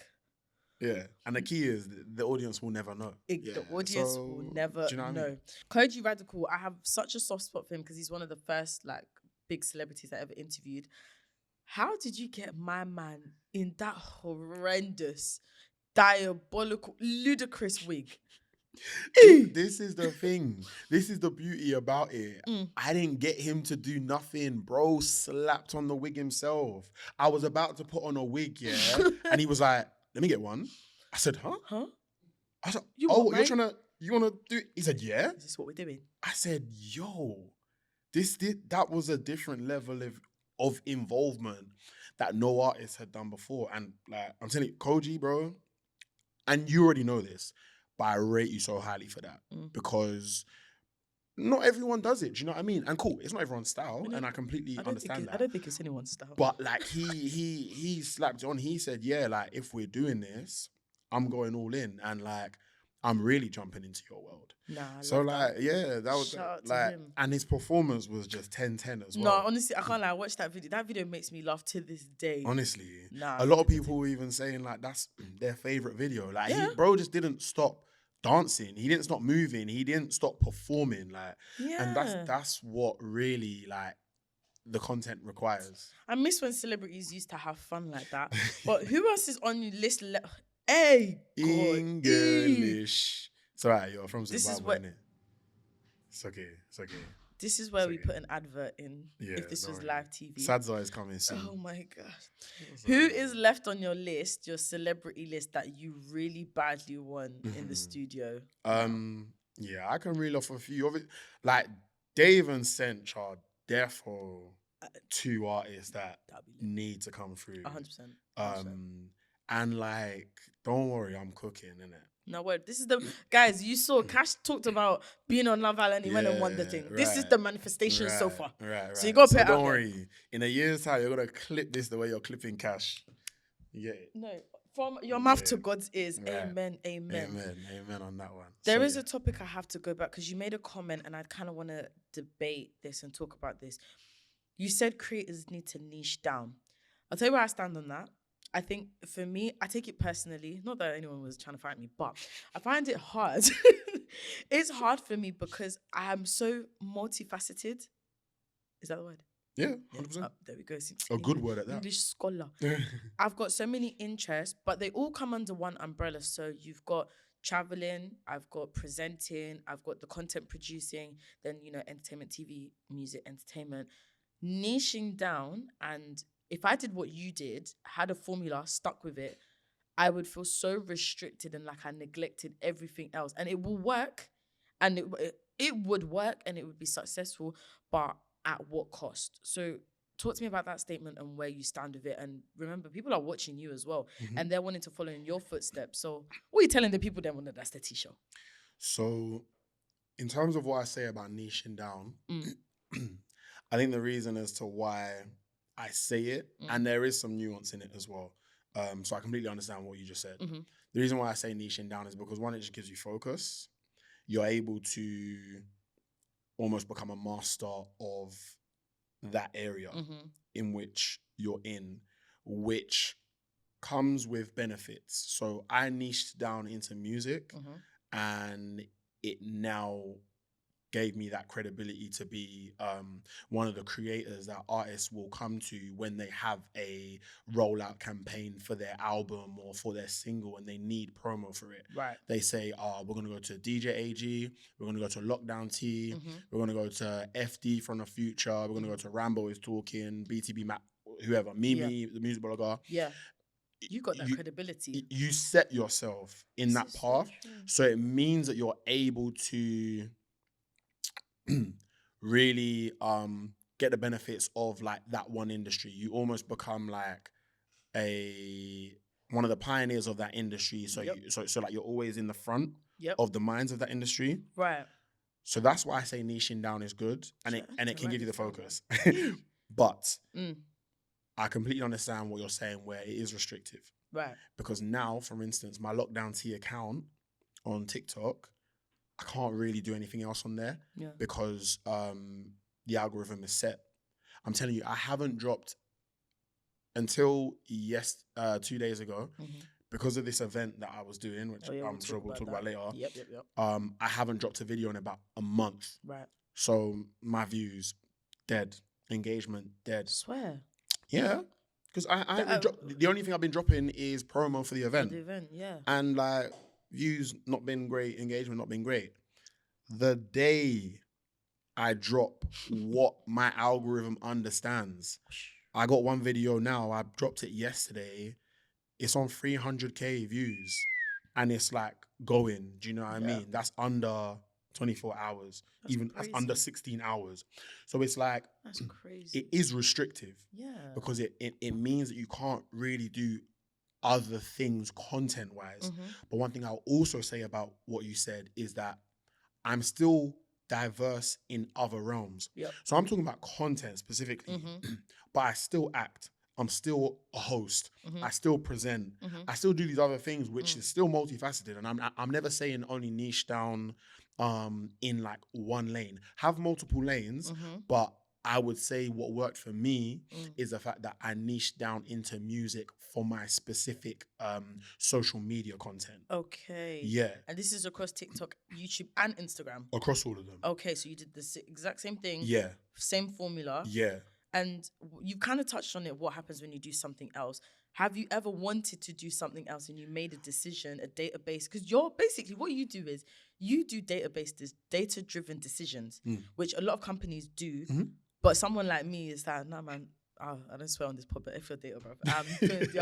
yeah, and the key is the audience will never know. The audience will never do you know what know. I mean? Koji Radical, I have such a soft spot for him because he's one of the first like big celebrities I ever interviewed. How did you get my man in that horrendous, diabolical, ludicrous wig? This is the thing. This is the beauty about it. I didn't get him to do nothing. Bro slapped on the wig himself. I was about to put on a wig, and he was like, let me get one. I said, huh? I said, you want to do it? He said, yeah. Is this what we're doing? I said, yo, that was a different level of involvement that no artist had done before. And like, I'm telling you, Koji, bro, and you already know this, but I rate you so highly for that because not everyone does it. Do you know what I mean? And cool, it's not everyone's style, and I completely understand that. I don't think it's anyone's style. But like he slapped it on. He said, yeah, like if we're doing this, I'm going all in, and like I'm really jumping into your world. So like, that was like, and his performance was just 10-10 as well. No, honestly, I can't lie. I watched that video. That video makes me laugh to this day. Honestly, a lot of people were even saying like that's their favorite video. Like, bro just didn't stop dancing. He didn't stop moving. He didn't stop performing. Like, and that's what really like the content requires. I miss when celebrities used to have fun like that. But who else is on your list? Hey, God. English. It's alright, you're from This is Zimbabwe, what- innit? It's okay. It's okay. This is where It's we okay. put an advert in. Yeah, if this don't was worry. live TV. Sadza is coming soon. Oh my gosh. Who is left on your list, your celebrity list, that you really badly want in the studio? Yeah, I can reel off a few of it. Like Dave and Sench are therefore two artists that need to come through. 100%. And like, don't worry, I'm cooking, innit? No word. This is the guys. You saw Cash talked about being on Love Island. He went and won the thing. This is the manifestation so far. Right. So you got to put it don't out worry. In a year's time, you're gonna clip this the way you're clipping Cash. Yeah. No, from your mouth to God's ears. Right. Amen. Amen on that one. There is a topic I have to go back because you made a comment and I kind of want to debate this and talk about this. You said creators need to niche down. I'll tell you where I stand on that. I think for me, I take it personally, not that anyone was trying to fight me, but I find it hard. It's hard for me because I am so multifaceted. Is that the word? Yeah, 100%. There we go. A good word at that. English scholar. I've got so many interests, but they all come under one umbrella. So you've got traveling, I've got presenting, I've got the content producing, then, entertainment, TV, music, entertainment. Niching down, and if I did what you did, had a formula, stuck with it, I would feel so restricted and like I neglected everything else. And it will work, and it would work, and it would be successful, but at what cost? So talk to me about that statement and where you stand with it. And remember, people are watching you as well, and they're wanting to follow in your footsteps. So what are you telling the people then when that's the T show? So in terms of what I say about niching down, I think the reason as to why I say it, and there is some nuance in it as well. So I completely understand what you just said. The reason why I say niching down is because one, it just gives you focus. You're able to almost become a master of that area in which you're in, which comes with benefits. So I niched down into music, and it now gave me that credibility to be one of the creators that artists will come to when they have a rollout campaign for their album or for their single and they need promo for it. Right. They say, we're going to go to DJ AG, we're going to go to LockdownT, we're going to go to FD from the Future, we're going to go to Rambo is Talking, BTB Mac, whoever, Mimi, the music blogger. Yeah. You got that credibility. You set yourself in that path. So it means that you're able to really get the benefits of like that one industry. You almost become like one of the pioneers of that industry. So so like you're always in the front of the minds of that industry. Right. So that's why I say niching down is good, and it can give you the focus. But I completely understand what you're saying where it is restrictive. Right. Because now, for instance, my LockdownT account on TikTok, I can't really do anything else on there because the algorithm is set. I'm telling you, I haven't dropped until 2 days ago because of this event that I was doing, which I'm sure we'll talk about later. Yep. I haven't dropped a video in about a month. Right. So my views, dead. Engagement, dead. Swear. Yeah. Because the only thing I've been dropping is promo for the event. For the event, yeah. And like, views not been great, engagement not been great. The day I drop what my algorithm understands, I got one video now, I dropped it yesterday, it's on 300k views and it's like going, do you know what I mean? That's under 24 hours, that's under 16 hours. So it's like, that's crazy. It is restrictive. Yeah. Because it means that you can't really do other things content-wise. But one thing I'll also say about what you said is that I'm still diverse in other realms. Yep. So I'm talking about content specifically, but I still act. I'm still a host. I still present. I still do these other things, which is still multifaceted. And I'm never saying only niche down in like one lane. Have multiple lanes, but I would say what worked for me is the fact that I niched down into music for my specific social media content. Okay. Yeah. And this is across TikTok, YouTube, and Instagram? Across all of them. Okay, so you did the exact same thing. Yeah. Same formula. Yeah. And you've kind of touched on it, what happens when you do something else. Have you ever wanted to do something else and you made a decision, a database? Because you're basically, what you do is you do data-driven decisions, which a lot of companies do. But someone like me is like, nah, man, I don't swear on this pod, but if you're data, bro, this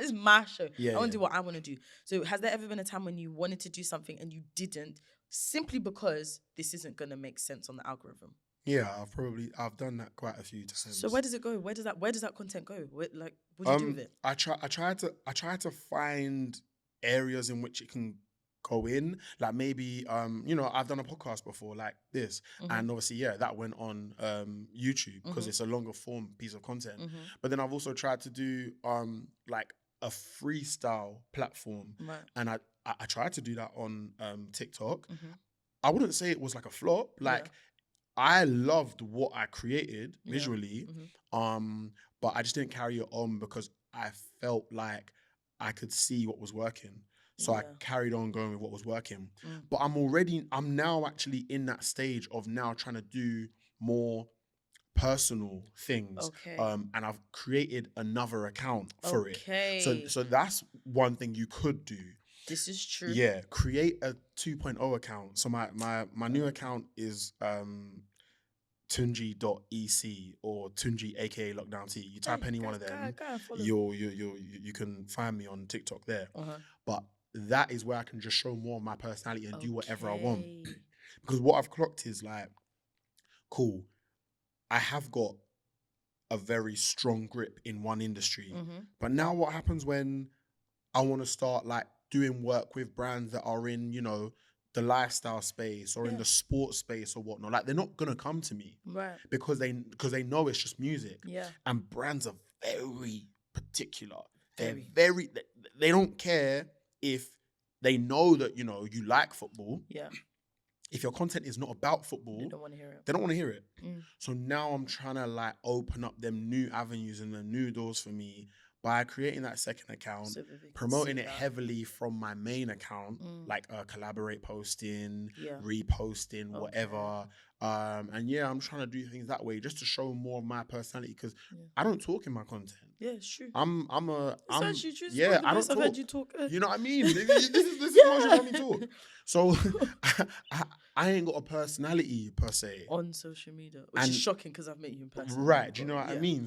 is my show. I want to do what I want to do. So has there ever been a time when you wanted to do something and you didn't, simply because this isn't going to make sense on the algorithm? Yeah, I've done that quite a few times. So where does it go? Where does that content go? What do you do with it? I try to find areas in which it can go in. Like maybe I've done a podcast before like this, and obviously that went on YouTube because it's a longer form piece of content. But then I've also tried to do like a freestyle platform, and I tried to do that on TikTok. I wouldn't say it was like a flop. Like I loved what I created visually, but I just didn't carry it on because I felt like I could see what was working. So I carried on going with what was working. But I'm now actually in that stage of now trying to do more personal things. And I've created another account for it. So that's one thing you could do. This is true. Yeah, create a 2.0 account. So my new account is tunji.ec or tunji aka LockdownT. You type any one of them, you can find me on TikTok there. But that is where I can just show more of my personality and do whatever I want. Because what I've clocked is like, cool, I have got a very strong grip in one industry. But now what happens when I want to start like doing work with brands that are in, the lifestyle space or in the sports space or whatnot? Like they're not gonna come to me, because they know it's just music. And brands are very particular. They don't care if they know that you like football. If your content is not about football, they don't want to hear it. So now I'm trying to like open up them new avenues and the new doors for me by creating that second account, so promoting it heavily from my main account, like collaborate posting, reposting, whatever. And I'm trying to do things that way just to show more of my personality, because I don't talk in my content. Yeah, it's true. I don't talk. Heard you talk. You know what I mean? This is how you want me talk. So I ain't got a personality per se on social media, which is shocking because I've met you in person. Right? Do you know what I mean?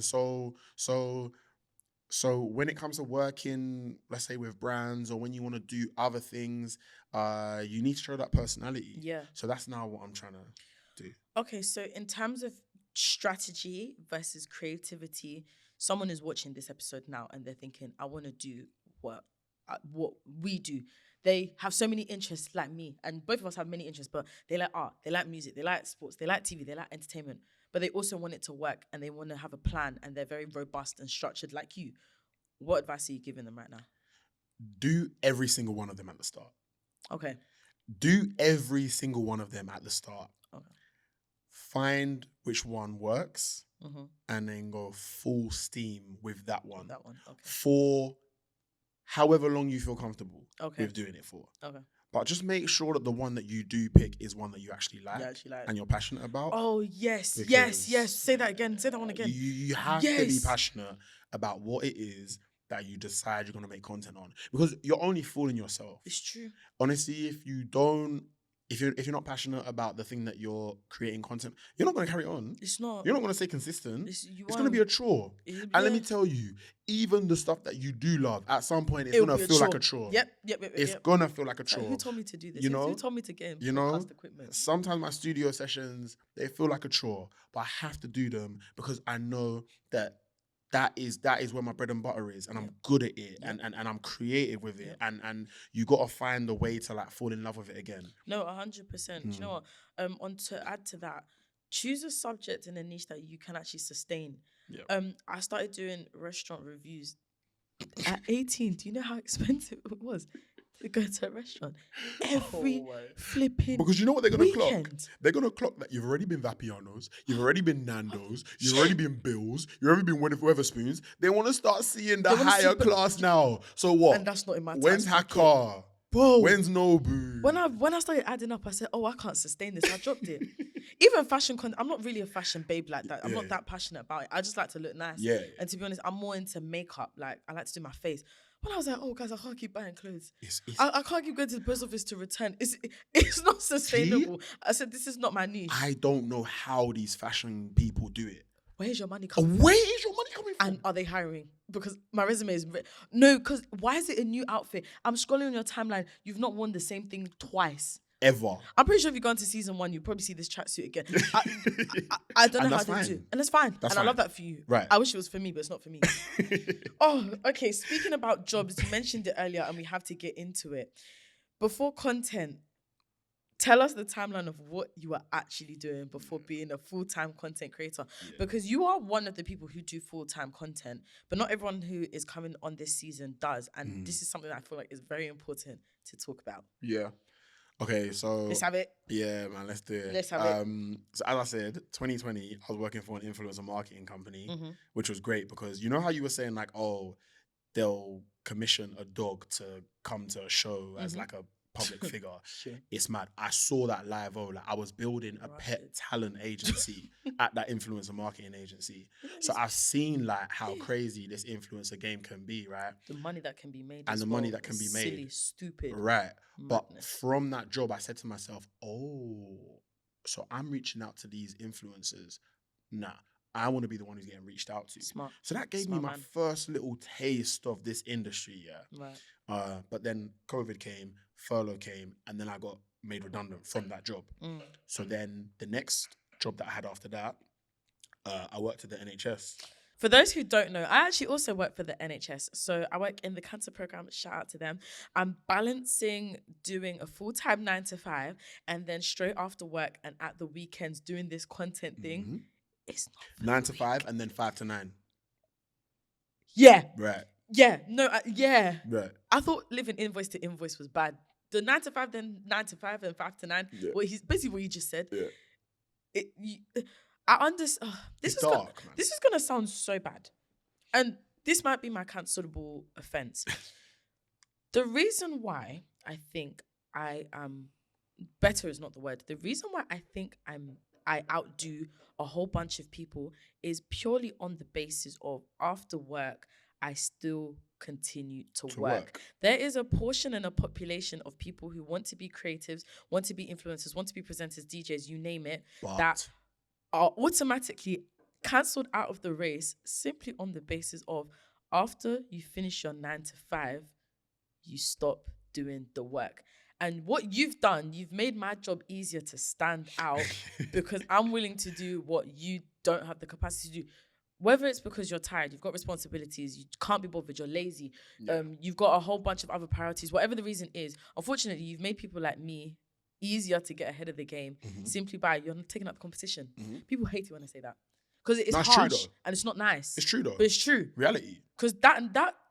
So when it comes to working, let's say with brands, or when you want to do other things, you need to show that personality. Yeah. So that's now what I'm trying to do. Okay, so in terms of strategy versus creativity, someone is watching this episode now and they're thinking, I want to do what we do. They have so many interests like me, and both of us have many interests, but they like art, they like music, they like sports, they like TV, they like entertainment. But they also want it to work and they want to have a plan, and they're very robust and structured like you. What advice are you giving them right now? Do every single one of them at the start. Okay. Do every single one of them at the start. Okay. Find which one works and then go full steam with that one. Okay. For however long you feel comfortable with doing it for. Okay. But just make sure that the one that you do pick is one that you actually like, and you're passionate about. Oh, yes. Say that again. Say that one again. You have to be passionate about what it is that you decide you're going to make content on. Because you're only fooling yourself. It's true. Honestly, if you're not passionate about the thing that you're creating content, you're not going to carry it on. It's not. You're not going to stay consistent. It's going to be a chore. And let me tell you, even the stuff that you do love, at some point, it's going to feel like a chore. Yep. It's going to feel like a chore. Who told me to do this? Who told me to get in podcast equipment? Sometimes my studio sessions, they feel like a chore, but I have to do them because I know that is where my bread and butter is, and I'm good at it, and I'm creative with it, and you got to find a way to like fall in love with it again. No, 100%. Do you know what? On to add to that, choose a subject and a niche that you can actually sustain. I started doing restaurant reviews at 18. Do you know how expensive it was to go to a restaurant every flipping because you know what they're going to clock? They're going to clock that you've already been Vapiano's, you've already been Nando's, you've already been Bill's, you've already been Weatherspoons. They want to start seeing the higher class now. So what? And that's not in my time. When's Hakar? Bro, when's Nobu? When I started adding up, I said, I can't sustain this. I dropped it. even fashion content. I'm not really a fashion babe like that. I'm Yeah. not that passionate about it. I just like to look nice. Yeah. And to be honest, I'm more into makeup. Like, I like to do my face. But I was like, oh, guys, I can't keep buying clothes. I can't keep going to the post office to return. It's not sustainable. I said, this is not my niche. I don't know how these fashion people do it. Where's your money coming from? Where is your money coming from? And are they hiring? Because my resume is... No, because why is it a new outfit? I'm scrolling on your timeline. You've not worn the same thing twice. Ever. I'm pretty sure if you go into season 1, you probably see this tracksuit again. I don't know how they do. And that's fine. I love that for you. Right. I wish it was for me, but it's not for me. Oh, okay. Speaking about jobs, you mentioned it earlier and we have to get into it. Before content, tell us the timeline of what you were actually doing before being a full-time content creator. Yeah. Because you are one of the people who do full-time content, but not everyone who is coming on this season does. And this is something that I feel like is very important to talk about. Yeah. Okay, so... Let's have it. Yeah, man, let's do it. Let's have it. So as I said, 2020, I was working for an influencer marketing company, which was great because you know how you were saying like, oh, they'll commission a dog to come to a show as like a public figure. Sure. It's mad. I saw that live. Like I was building a pet talent agency at that influencer marketing agency. So I've seen like how crazy this influencer game can be, right? The money that can be made. And the money that can be made. Silly, stupid. Right. Madness. But from that job, I said to myself, oh, so I'm reaching out to these influencers. Nah, I want to be the one who's getting reached out to. Smart. So that gave me my first little taste of this industry, yeah. Right. But then COVID came, furlough came, and then I got made redundant from that job. So then the next job that I had after that, I worked at the NHS. For those who don't know, I actually also work for the NHS. So I work in the cancer program. Shout out to them. I'm balancing doing a full-time 9 to 5 and then straight after work and at the weekends doing this content thing. It's not 9 to 5 and then 5 to 9. Yeah. Right. Yeah. No, yeah. Right. I thought living invoice to invoice was bad. The 9 to 5, then 9 to 5 and 5 to 9. Yeah. Well, he's basically what you just said. Yeah. I understand. This is going to sound so bad. And this might be my cancelable offense. The reason why I think I am better is not the word. The reason why I think I outdo a whole bunch of people is purely on the basis of after work, I still continue to work. There is a portion and a population of people who want to be creatives, want to be influencers, want to be presenters, DJs, you name it, that are automatically cancelled out of the race simply on the basis of after you finish your 9 to 5, you stop doing the work. And what you've done, you've made my job easier to stand out because I'm willing to do what you don't have the capacity to do. Whether it's because you're tired, you've got responsibilities, you can't be bothered, you're lazy, you've got a whole bunch of other priorities, whatever the reason is, unfortunately, you've made people like me easier to get ahead of the game simply by you're not taking up the competition. People hate it when I say that because it's harsh and it's not nice. It's true though. But it's true. Reality. Because that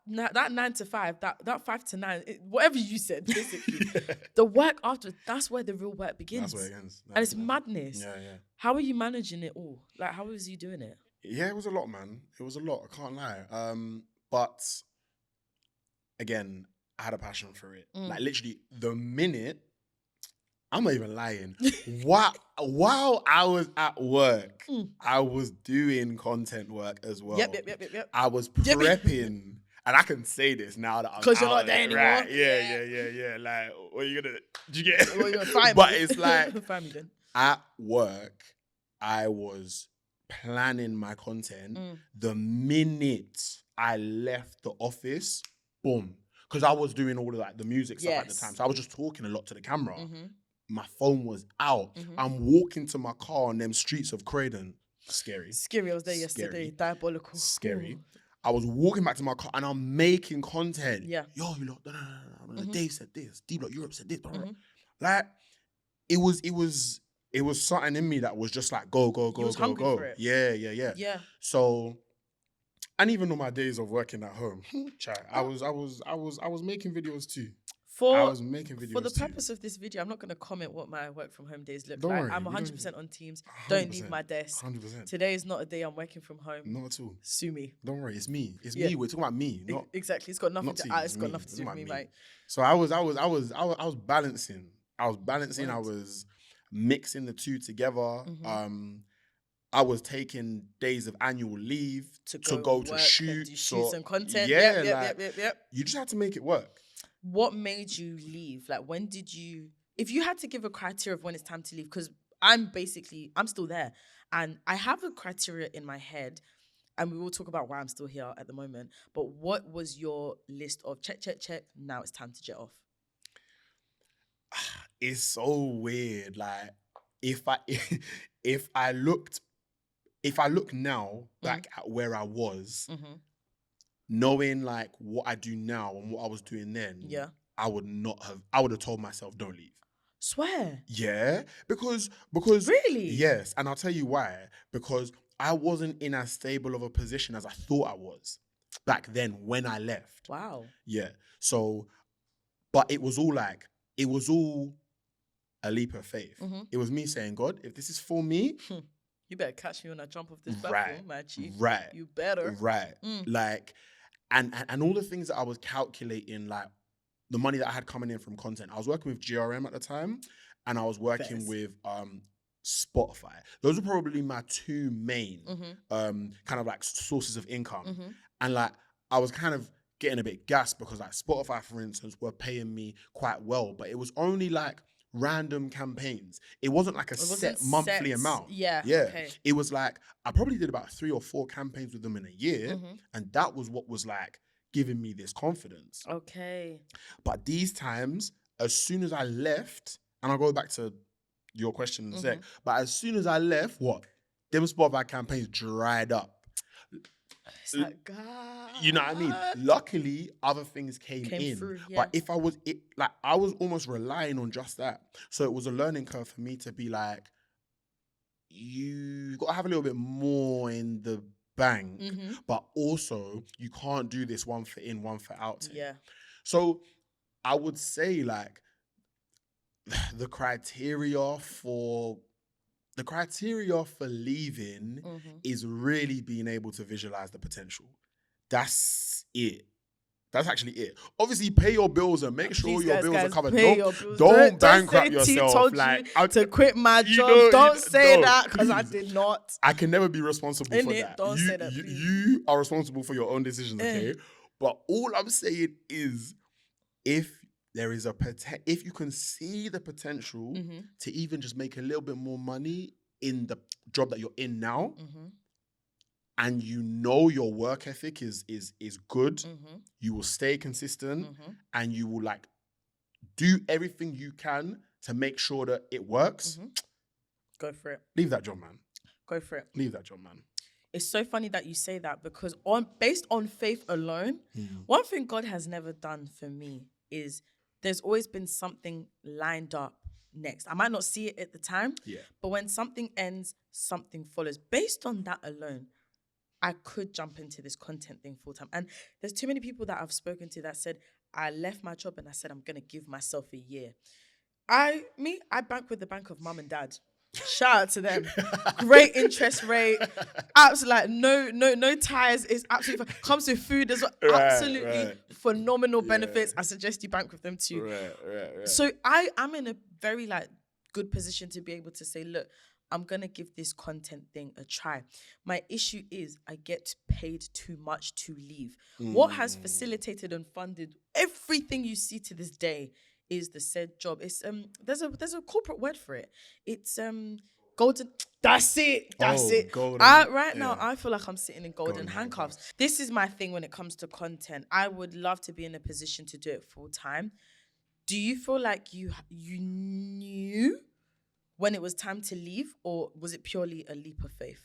9 to 5, that 5 to 9, whatever you said, basically, the work after, that's where the real work begins. That's where it ends. And it's madness. Yeah. How are you managing it all? Like, how was you doing it? Yeah, it was a lot, man. It was a lot. I can't lie. But again, I had a passion for it. Like literally the minute, I'm not even lying. While I was at work, I was doing content work as well. Yep. I was prepping. And I can say this now that I'm because you're not there anymore. Right. Yeah. Like, what are you gonna do? You get? Well, you're gonna find but me. It's like find me then. At work, I was planning my content. The minute I left the office, boom, because I was doing all of like the music stuff at the time, so I was just talking a lot to the camera. My phone was out. I'm walking to my car on them streets of Croydon. Scary. I was there yesterday. Diabolical. Scary. I was walking back to my car and I'm making content. Yeah. Yo, you lot, Dave said this. D-Block Europe said this. Like, it was something in me that was just like, go. For it. Yeah. So, and even on my days of working at home, I was making videos too. I was making videos for the purpose of this video, I'm not going to comment what my work from home days look like. Worry, I'm 100% on Teams. Don't leave my desk. 100%. Today is not a day I'm working from home. Not at all. Sue me. Don't worry, it's me. It's me. We're talking about me. Not exactly. It's got nothing to. It's got nothing to do with me, mate. So I was balancing. I was mixing the two together. I was taking days of annual leave to go to work shoot. and do shoots and content. Yeah, Yep. you just had to make it work. What made you leave? Like, when did you, if you had to give a criteria of when it's time to leave, because I'm still there. And I have a criteria in my head, and we will talk about why I'm still here at the moment. But what was your list of check, now it's time to jet off? It's so weird. Like, if I look now back at where I was, knowing like what I do now and what I was doing then, I would have told myself, don't leave. Swear. Yeah, because Really? yes, and I'll tell you why. Because I wasn't in as stable of a position as I thought I was back then when I left. Wow. Yeah. So, but it was all a leap of faith. It was me saying, God, if this is for me, you better catch me when I jump off this platform, Machi. Right. You better. Right. Like, and all the things that I was calculating, like the money that I had coming in from content. I was working with GRM at the time, and I was working with Spotify. Those were probably my two main kind of like sources of income. And like I was kind of getting a bit gassed because like Spotify, for instance, were paying me quite well, but it was only like random campaigns. It wasn't like a set monthly amount. Yeah. Okay. It was like I probably did about 3 or 4 campaigns with them in a year, and that was what was like giving me this confidence. Okay. But these times, as soon as I left, and I'll go back to your question in a sec, but as soon as I left, them Spotify campaigns dried up. It's like, God. You know what I mean? Luckily, other things came in. Through, yeah. But if I was, I was almost relying on just that. So it was a learning curve for me to be like, you got to have a little bit more in the bank, but also you can't do this one for in, one for out thing. Yeah. So I would say like the criteria for leaving is really being able to visualize the potential. That's it. That's actually it. Obviously, pay your bills and make sure your bills are covered. Don't bankrupt yourself. Told like you to quit my job. Don't say that, because I did not. I can never be responsible for that. Don't say that. You are responsible for your own decisions, okay? But all I'm saying is, if there is if you can see the potential to even just make a little bit more money in the job that you're in now, and you know your work ethic is good, you will stay consistent, and you will like do everything you can to make sure that it works. Go for it. Leave that job, man. Go for it. Leave that job, man. It's so funny that you say that, because based on faith alone, one thing God has never done for me is there's always been something lined up next. I might not see it at the time, but when something ends, something follows. Based on that alone, I could jump into this content thing full time. And there's too many people that I've spoken to that said, I left my job and I said, I'm going to give myself a year. I bank with the bank of mum and dad. Shout out to them. Great interest rate. Absolutely, no ties. It's absolutely fine. Comes with food as well. Absolutely phenomenal benefits. I suggest you bank with them too. Right. So I'm in a very like good position to be able to say, look, I'm going to give this content thing a try. My issue is I get paid too much to leave. What has facilitated and funded everything you see to this day is the said job. It's there's a corporate word for it. It's golden. That's it. Golden. Now I feel like I'm sitting in golden handcuffs. This is my thing when it comes to content. I would love to be in a position to do it full time. Do you feel like you knew when it was time to leave, or was it purely a leap of faith?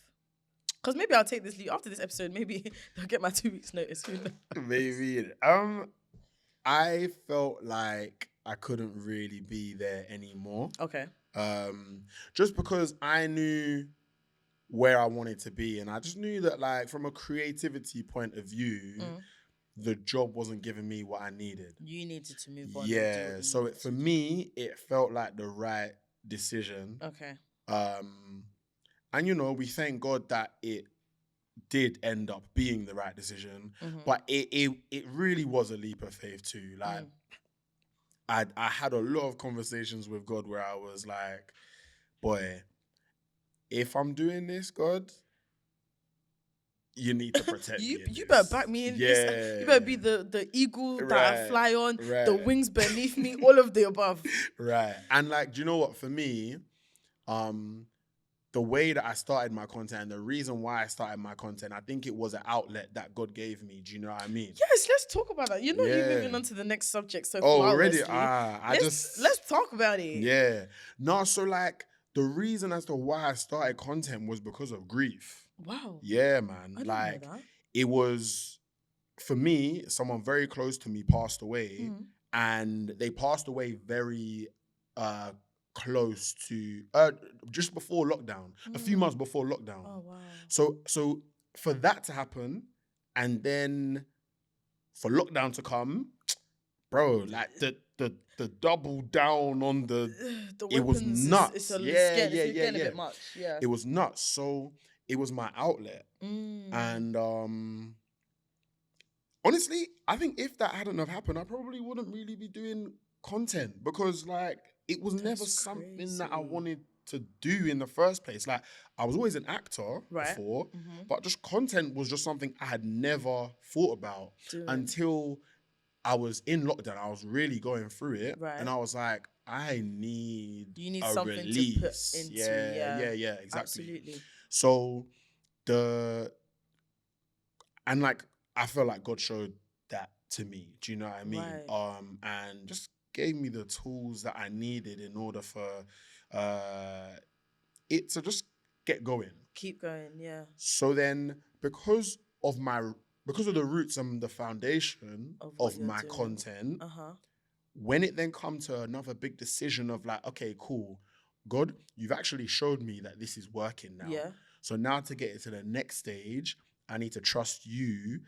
Because maybe I'll take this leave after this episode. Maybe I'll get my 2 weeks notice. Maybe. I felt like I couldn't really be there anymore. Okay. Just because I knew where I wanted to be, and I just knew that, like, from a creativity point of view, the job wasn't giving me what I needed. You needed to move on. Yeah. So for me, it felt like the right decision. Okay. And you know, we thank God that it did end up being the right decision, but it really was a leap of faith too. Like, I had a lot of conversations with God where I was like, boy, if I'm doing this, God, you need to protect me. You better back me in this. You better be the eagle that I fly on, the wings beneath me, all of the above. Right. And like, do you know what? For me, the way that I started my content, the reason why I started my content, I think it was an outlet that God gave me. Do you know what I mean? Yes, let's talk about that. You moving on to the next subject so already? flawlessly. Let's talk about it. Yeah. No, so like the reason as to why I started content was because of grief. Wow. Yeah, man. I didn't like know that. It was, for me, someone very close to me passed away, and they passed away very close to just before lockdown, a few months before lockdown. Oh wow. So for that to happen, and then for lockdown to come, bro, like the double down on the it was nuts. It's getting a bit much. Yeah. It was nuts. So it was my outlet. And honestly, I think if that hadn't have happened, I probably wouldn't really be doing content, because like it was never something that I wanted to do in the first place. Like I was always an actor before, but just content was just something I had never thought about until I was in lockdown. I was really going through it, and I was like, you need a something release. To put into. Yeah, exactly. Absolutely. So and like I feel like God showed that to me. Do you know what I mean? Right. And just gave me the tools that I needed in order for it to just get going. Keep going, yeah. So then because of the roots and the foundation of my content, when it then come to another big decision of like, okay, cool, God, you've actually showed me that this is working now. Yeah. So now to get it to the next stage, I need to trust you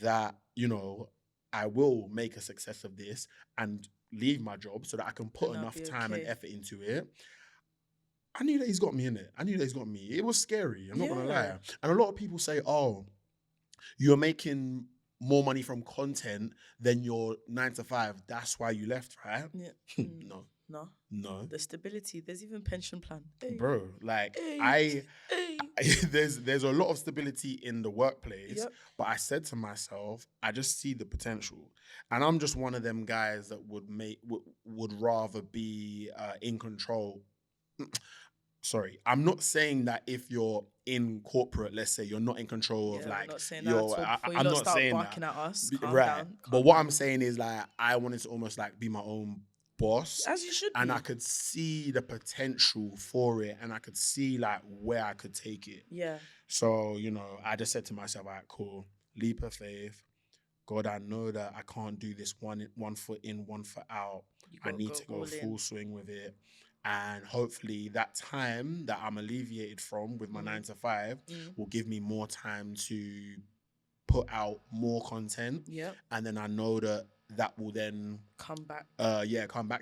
that, you know, I will make a success of this and leave my job so that I can put enough time and effort into it. I knew that he's got me in it. I knew that he's got me. It was scary. I'm not going to lie. And a lot of people say, oh, you're making more money from content than your 9 to 5. That's why you left, right? Yeah. No. The stability. There's even pension plan. Hey. Bro, like there's a lot of stability in the workplace, but I said to myself, I just see the potential, and I'm just one of them guys that would rather be in control. Sorry, I'm not saying that if you're in corporate, let's say, you're not in control of like I'm not saying barking at us. But what I'm saying is like I wanted to almost like be my own boss, as you should, and I could see the potential for it, and I could see like where I could take it. Yeah. So, you know, I just said to myself, all right, cool, leap of faith. God, I know that I can't do this one foot in, 1 foot out. I need to go full swing with it. And hopefully that time that I'm alleviated from with my 9 to 5 will give me more time to put out more content. Yeah. And then I know that will then come back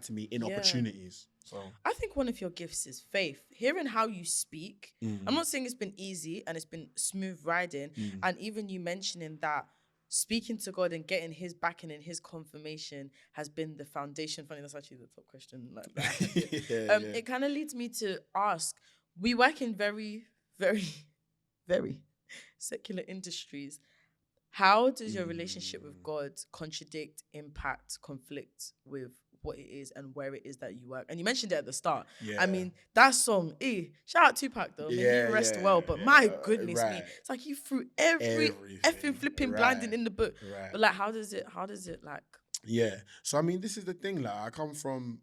to me in opportunities. So I think one of your gifts is faith. Hearing how you speak, I'm not saying it's been easy and it's been smooth riding, and even you mentioning that speaking to God and getting his backing and his confirmation has been the foundation. Funny, that's actually the top question. Like that. It kind of leads me to ask, we work in very, very, very secular industries. How does your relationship with God contradict, impact, conflict with what it is and where it is that you work? And you mentioned it at the start. Yeah. I mean, that song, shout out Tupac though. May he rest well. But my goodness me, it's like you threw every effing flipping blinding in the book. Right. But like, how does it like? Yeah. So I mean, this is the thing. Like, I come from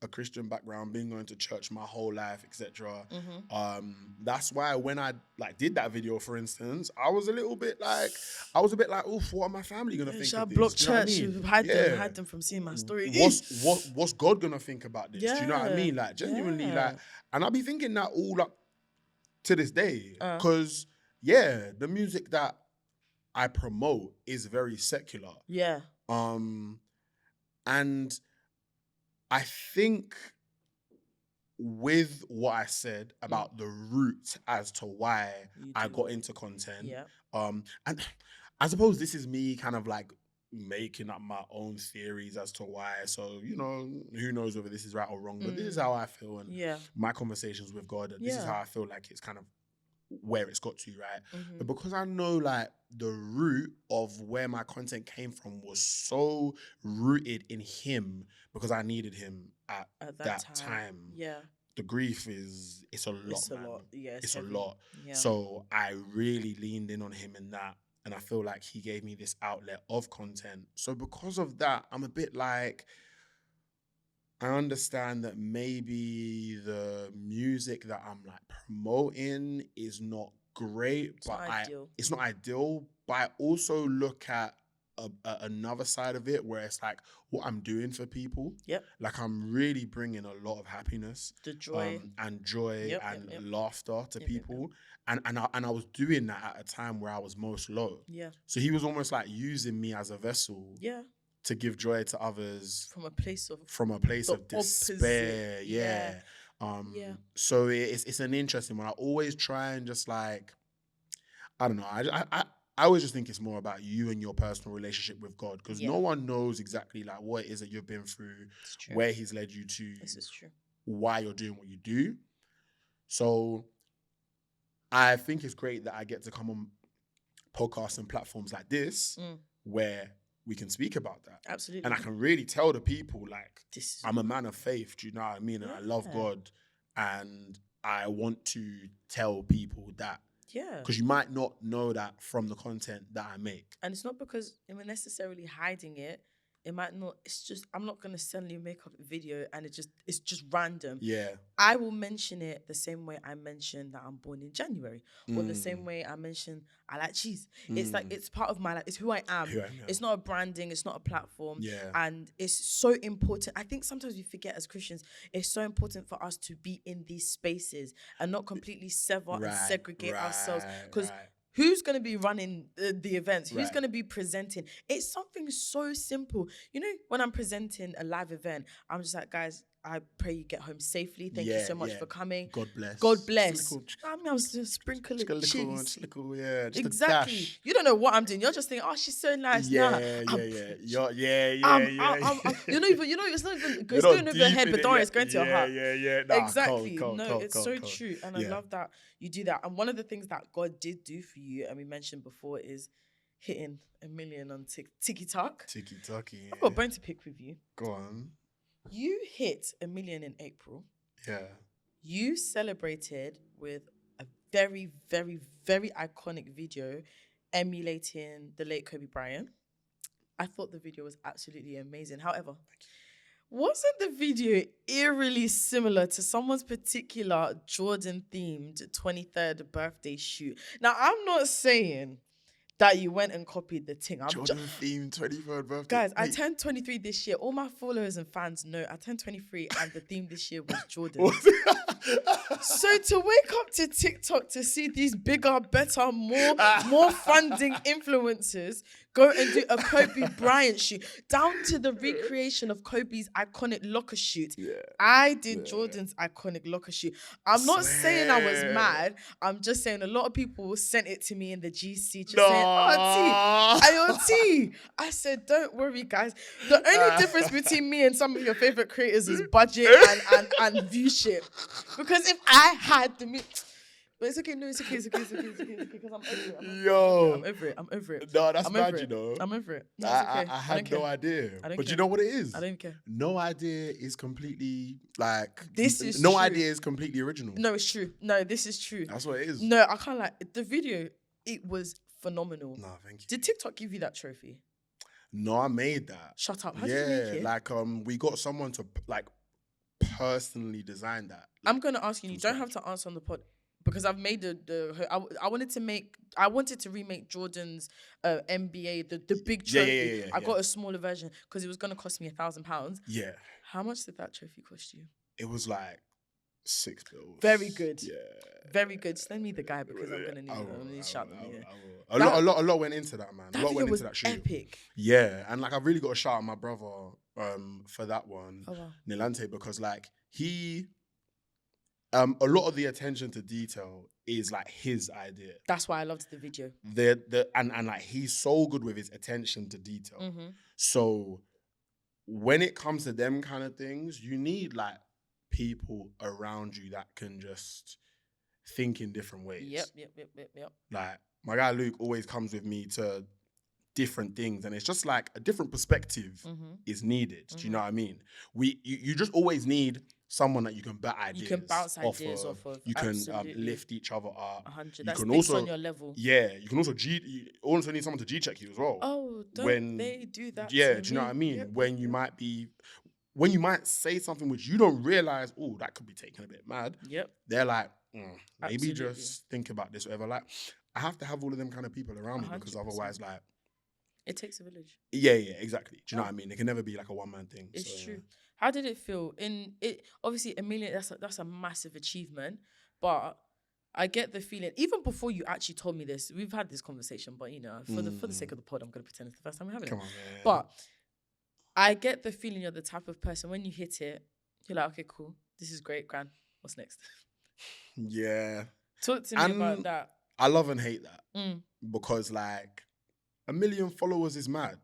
a Christian background, been going to church my whole life, etc. That's why when I like did that video, for instance, I was a bit like, oof, what are my family gonna think of this? Block church, you hide them from seeing my story. What's God gonna think about this? Do you know what I mean? Like genuinely, like, and I'll be thinking that all up to this day, because the music that I promote is very secular. Yeah. And I think with what I said about the route as to why I got into content, and I suppose this is me kind of like making up my own theories as to why. So, you know, who knows whether this is right or wrong, but this is how I feel. And my conversations with God, and this is how I feel like it's kind of where it's got to, right? But because I know like the root of where my content came from was so rooted in him, because I needed him at that time. Yeah. The grief it's a lot, It's a man. lot. Yeah, it's heavy. a lot. Yeah. So I really leaned in on him in that. And I feel like he gave me this outlet of content. So because of that, I'm a bit like, I understand that maybe the music that I'm like promoting is not great, it's not ideal. But I also look at another side of it where it's like what I'm doing for people. Yep. Like I'm really bringing a lot of happiness, the joy, and laughter to people. And I was doing that at a time where I was most low. Yeah. So he was almost like using me as a vessel. Yeah. To give joy to others from a place of despair. Yeah. So it's an interesting one. I always try and just like, I don't know. I always just think it's more about you and your personal relationship with God, because no one knows exactly like what it is that you've been through, where he's led you to. This is true. Why you're doing what you do. So I think it's great that I get to come on podcasts and platforms like this where we can speak about that. Absolutely. And I can really tell the people, like, I'm a man of faith, do you know what I mean? And I love God, and I want to tell people that. Yeah. Because you might not know that from the content that I make. And it's not because we're necessarily hiding it. It might not, it's just, I'm not going to suddenly make up a video and it's just random. Yeah. I will mention it the same way I mention that I'm born in January, or the same way I mention I like cheese. It's like, it's part of my life. It's who I am. It's not a branding. It's not a platform. Yeah. And it's so important. I think sometimes we forget as Christians, it's so important for us to be in these spaces and not completely sever and segregate ourselves. Because who's going to be running the events? Who's going to be presenting? It's something so simple. You know, when I'm presenting a live event, I'm just like, guys, I pray you get home safely. Thank you so much for coming. God bless. God bless. I mean, I was just sprinkling cheese. Exactly. You don't know what I'm doing. You're just thinking, oh, she's so nice. You know, it's not even going over your head, but don't worry, it's going to your heart. Nah, exactly. It's so true. And I love that you do that. And one of the things that God did do for you, and we mentioned before, is hitting 1 million on TikTok. TikTok, yeah. I've got a bone to pick with you. Go on. You hit 1 million in April. Yeah. You celebrated with a very, very, very iconic video emulating the late Kobe Bryant. I thought the video was absolutely amazing. However, wasn't the video eerily similar to someone's particular Jordan-themed 23rd birthday shoot? Now, I'm not saying that you went and copied the thing. Jordan-themed 23rd birthday. Guys, I turned 23 this year. All my followers and fans know I turned 23 and the theme this year was Jordan. So to wake up to TikTok to see these bigger, better, more funding influencers go and do a Kobe Bryant shoot, down to the recreation of Kobe's iconic locker shoot. Yeah. I did Jordan's iconic locker shoot. I'm not saying I was mad. I'm just saying a lot of people sent it to me in the GC just saying, oh, T. I said, don't worry, guys. The only difference between me and some of your favorite creators is budget and viewership. Because if I had the... But it's okay, because I'm over it. I'm over it. No, that's bad, you know. I'm over it. No, I had no idea. But you know what it is? I don't care. No idea is completely, like... This is no true. idea is completely original. No, it's true. No, this is true. That's what it is. No, I can't lie. The video, it was phenomenal. No, thank you. Did TikTok give you that trophy? No, I made that. Shut up. How did you make it? Like, we got someone to, like, personally design that. Like, I'm going to ask you. You don't have to answer on the pod. Because I've made I wanted to remake Jordan's NBA, the big trophy. I got a smaller version because it was going to cost me £1,000. Yeah. How much did that trophy cost you? It was like $6 bills. Very good. Yeah. Very good. Send me the guy because I'm going to need him. I'm going to shout them. A lot went into that, man. That video was epic. Yeah. And like, I've really got to shout out my brother for that one, oh, wow. Nilante, because like a lot of the attention to detail is like his idea. That's why I loved the video. And like he's so good with his attention to detail. Mm-hmm. So when it comes to them kind of things, you need like people around you that can just think in different ways. Yep. Like my guy Luke always comes with me to different things, and it's just like a different perspective is needed. Do you know what I mean? You just always need someone that you can bounce ideas off of. You can lift each other up. 100. You That's can also also on your level. Yeah, you can also you also need someone to G-check you as well. Oh, don't when they do that? Yeah, to do you know what I mean? Yep, When you might say something which you don't realize, oh, that could be taken a bit mad. Yep. They're like, maybe Absolutely. just think about this, whatever. Like, I have to have all of them kind of people around me because 100%. otherwise, like, it takes a village. Yeah, exactly. Do you know what I mean? It can never be like a one-man thing. It's true. How did it feel? Obviously, $1 million, that's a massive achievement, but I get the feeling, even before you actually told me this, we've had this conversation, but you know, for the sake of the pod, I'm going to pretend it's the first time we're having it. Come on, man. But I get the feeling you're the type of person, when you hit it, you're like, okay, cool. This is great, Gran. What's next? Yeah. Talk to me about that. I love and hate that because like 1 million followers is mad.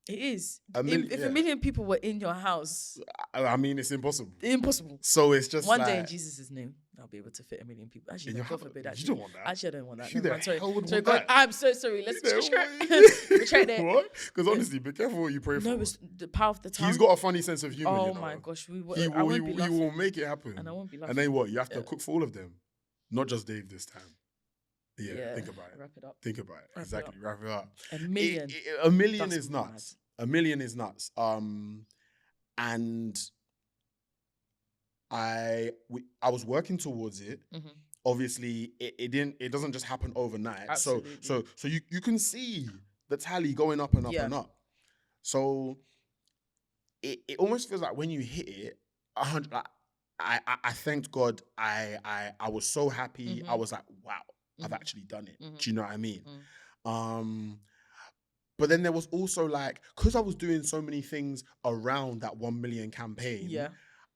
It is. If 1 million people were in your house, I mean, it's impossible. Impossible. So it's just one day in Jesus' name, I'll be able to fit 1 million people. Actually, no, God forbid. Actually, you don't want that. Actually, I don't want that. Who the hell would want God, that? I'm so sorry. Let's retract it. What? Because honestly, be careful what you pray for. No, it's the power of the tongue. He's got a funny sense of humor. Oh you know? my gosh, he will make it happen. And I won't be laughing. And then what? You have to cook for all of them, not just Dave this time. Yeah, think about it. Wrap it up. Think about it. Exactly. Wrap it up. 1 million. 1 million is nuts. 1 million is nuts. And I was working towards it. Mm-hmm. Obviously, it doesn't just happen overnight. Absolutely. So you can see the tally going up and up and up. So it almost feels like when you hit it, 100. Like, I thanked God. I was so happy. I was like, wow, I've actually done it. Do you know what I mean? But then there was also like, because I was doing so many things around that 1 million campaign,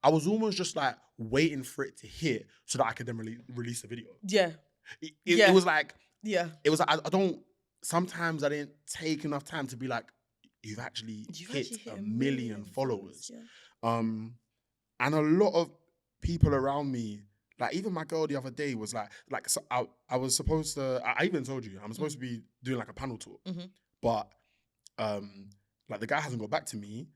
I was almost just like waiting for it to hit so that I could then release the video. It was like, it was like, sometimes I didn't take enough time to be like, you've actually hit 1 million followers. And a lot of people around me, like even my girl the other day was like so I was supposed to, I even told you, I'm supposed to be doing like a panel talk. But like the guy hasn't got back to me.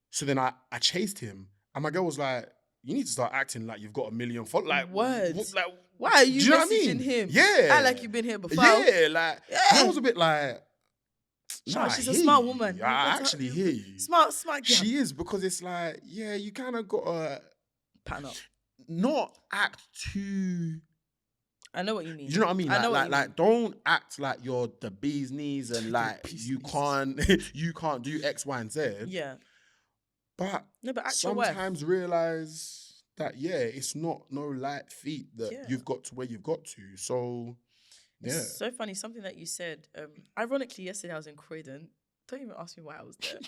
So then I chased him and my girl was like, you need to start acting like you've got 1 million followers. Like, words. Like, why are you messaging him? Yeah. Like you've been here before. Yeah, like I was a bit like, she's a smart woman. I actually hear you. Smart girl. She is, because it's like, yeah, you kind of got to pattern up. Not act too. I know what you mean. Do you know what I mean? Like don't act like you're the bee's knees and like you can't do X, Y, and Z. Yeah. But sometimes realize that it's not no light feat that you've got to where you've got to. So it's so funny. Something that you said. Ironically, yesterday I was in Croydon. Don't even ask me why I was there.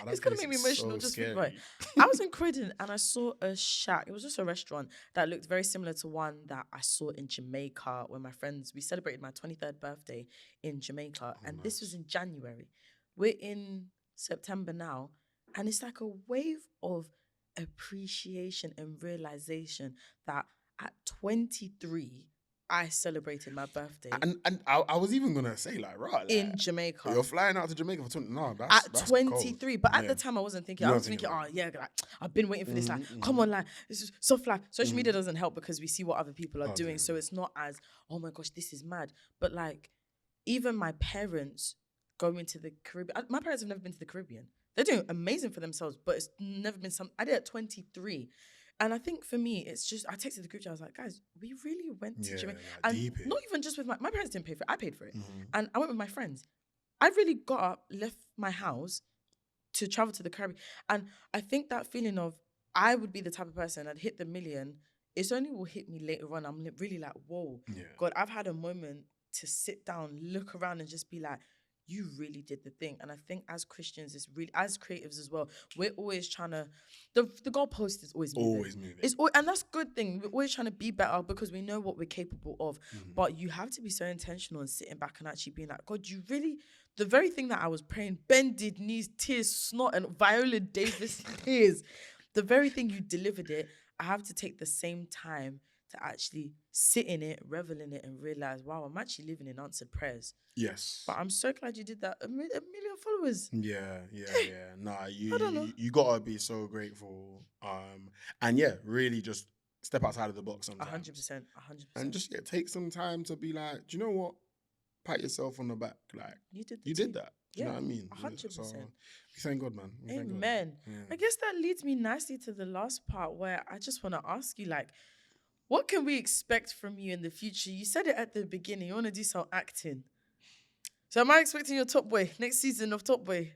It's gonna make me emotional just thinking about it. I was in Croydon and I saw a shack. It was just a restaurant that looked very similar to one that I saw in Jamaica when we celebrated my 23rd birthday in Jamaica. And this was in January. We're in September now. And it's like a wave of appreciation and realization that at 23, I celebrated my birthday. And I was even going to say, like, right. Like, in Jamaica. You're flying out to Jamaica for 20. No, that's 23. Cold. But at the time, I wasn't thinking. I was thinking, like, I've been waiting for this. Like, come on, like, this is so fly. Social media doesn't help because we see what other people are doing. So it's not as, oh my gosh, this is mad. But like, even my parents going to the Caribbean. My parents have never been to the Caribbean. They're doing amazing for themselves, but it's never been I did at 23. And I think for me, it's just, I texted the group chat, I was like, guys, we really went to Jamaica. And not even just with my parents didn't pay for it, I paid for it. And I went with my friends. I really got up, left my house to travel to the Caribbean. And I think that feeling of, I would be the type of person, I'd hit the 1 million, it's only will hit me later on. I'm really like, whoa, God, I've had a moment to sit down, look around and just be like, you really did the thing. And I think as Christians, it's really, as creatives as well, we're always trying to, the goalpost is always moving. Always moving. And that's a good thing. We're always trying to be better because we know what we're capable of. But you have to be so intentional and sitting back and actually being like, God, you really, the very thing that I was praying, bended knees, tears, snot, and Viola Davis tears, the very thing you delivered it, I have to take the same time to actually sit in it, revel in it, and realize, wow, I'm actually living in answered prayers. Yes. But I'm so glad you did that. A million followers. Yeah. Nah, I don't know. you gotta be so grateful. And yeah, really just step outside of the box sometimes. 100%. And just take some time to be like, do you know what? Pat yourself on the back. Like, you did that. Do you know what I mean? 100%. So we thank God, man. We thank God. Amen. Yeah. I guess that leads me nicely to the last part where I just want to ask you, like, what can we expect from you in the future? You said it at the beginning. You want to do some acting. So am I expecting your Top Boy next season of Top Boy?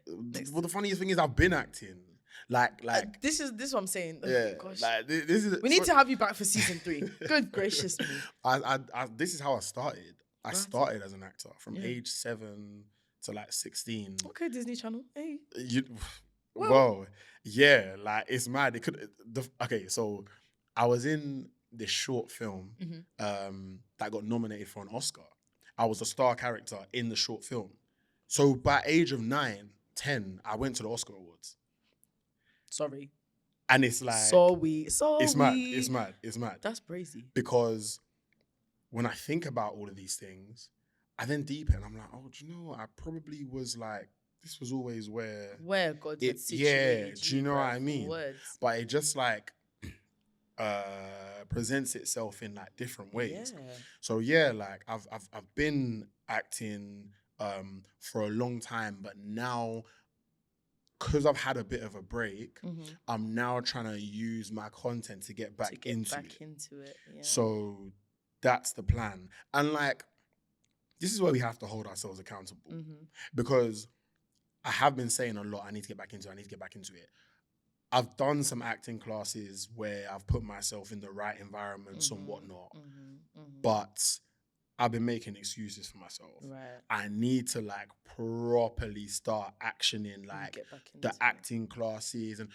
Well, the funniest thing is I've been acting. Like this is what I'm saying. yeah, Oh, gosh. like this is. We need to have you back for season 3. Good gracious me. I this is how I started. I started as an actor from age 7 to like 16. Okay, Disney Channel. Hey. Well, yeah, like it's mad. It could. Okay, so I was in this short film that got nominated for an Oscar. I was a star character in the short film. So by age of 9, 10, I went to the Oscar Awards. Sorry. And it's like... Sorry. It's mad. That's crazy. Because when I think about all of these things, I then deepen. I'm like, oh, do you know what? I probably was like, this was always where God had situated you. Yeah, do you know what I mean? Words. But it just like presents itself in like different ways. Yeah. So yeah, like I've been acting for a long time, but now because I've had a bit of a break, I'm now trying to use my content to get back into it. Yeah. So that's the plan. And like, this is where we have to hold ourselves accountable because I have been saying a lot, I need to get back into it. I've done some acting classes where I've put myself in the right environments and whatnot, but I've been making excuses for myself. Right. I need to like properly start actioning like the acting classes. And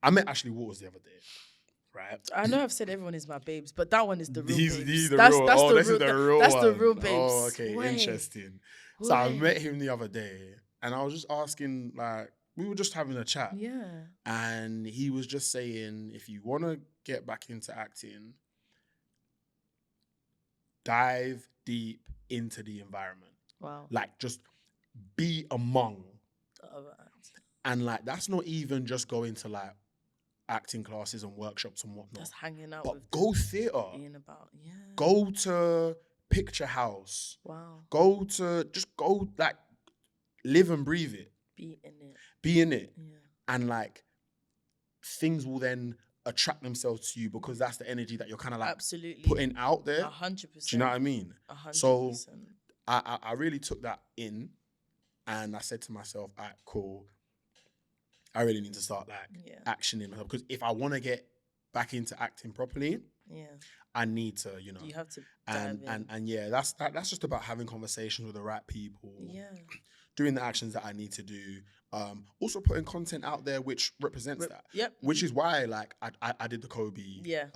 I met Ashley Waters the other day, right? I know I've said everyone is my babes, but that one is the real babes. He's the real. This is the real one. That's the real babes. Oh, okay, interesting. So I met him the other day and I was just asking, like, we were just having a chat. Yeah. And he was just saying, if you want to get back into acting, dive deep into the environment. Wow. Like, just be among. And, like, that's not even just going to, like, acting classes and workshops and whatnot. Just hanging out but go theatre. Being about, yeah. Go to Picture House. Wow. Go, like, live and breathe it. Be in it. Yeah. And, like, things will then attract themselves to you because that's the energy that you're kind of like putting out there. 100%. Do you know what I mean? 100%. So I really took that in and I said to myself, all right, cool. I really need to start like actioning myself because if I want to get back into acting properly, I need to, you know. You have to and yeah, that's just about having conversations with the right people. Yeah. Doing the actions that I need to do. Also putting content out there which represents that. Yep. Which is why like I did the Kobe. Yeah.